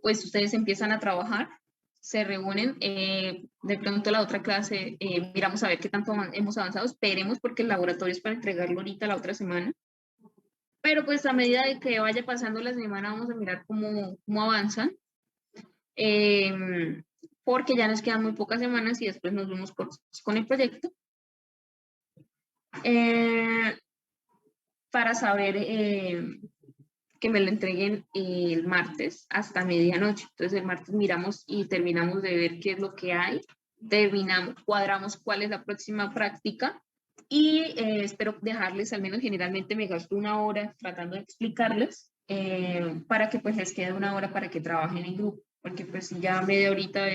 Pues ustedes empiezan a trabajar, se reúnen. De pronto la otra clase, miramos a ver qué tanto hemos avanzado. Esperemos porque el laboratorio es para entregarlo ahorita la otra semana. Pero pues a medida de que vaya pasando la semana, vamos a mirar cómo avanzan. Porque ya nos quedan muy pocas semanas y después nos vemos con el proyecto. Para saber que me lo entreguen el martes hasta medianoche. Entonces el martes miramos y terminamos de ver qué es lo que hay, cuadramos cuál es la próxima práctica y espero dejarles, al menos generalmente me gasto una hora tratando de explicarles para que pues les quede una hora para que trabajen en grupo, porque pues ya media horita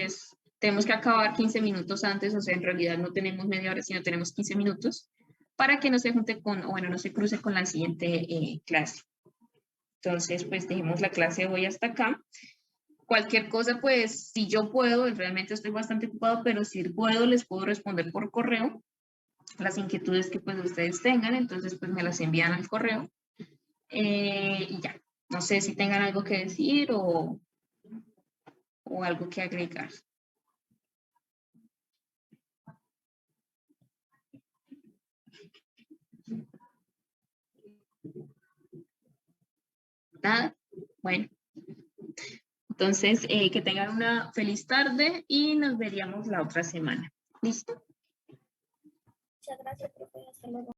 tenemos que acabar 15 minutos antes, o sea, en realidad no tenemos media hora, sino tenemos 15 minutos para que no se junte no se cruce con la siguiente clase. Entonces, pues dejemos la clase de hoy hasta acá. Cualquier cosa, pues, si yo puedo, realmente estoy bastante ocupado, pero si puedo, les puedo responder por correo las inquietudes que pues ustedes tengan, entonces pues me las envían al correo. Y ya, no sé si tengan algo que decir o algo que agregar. Nada, bueno. Entonces, que tengan una feliz tarde y nos veríamos la otra semana. ¿Listo? Muchas gracias, profe. Hasta luego.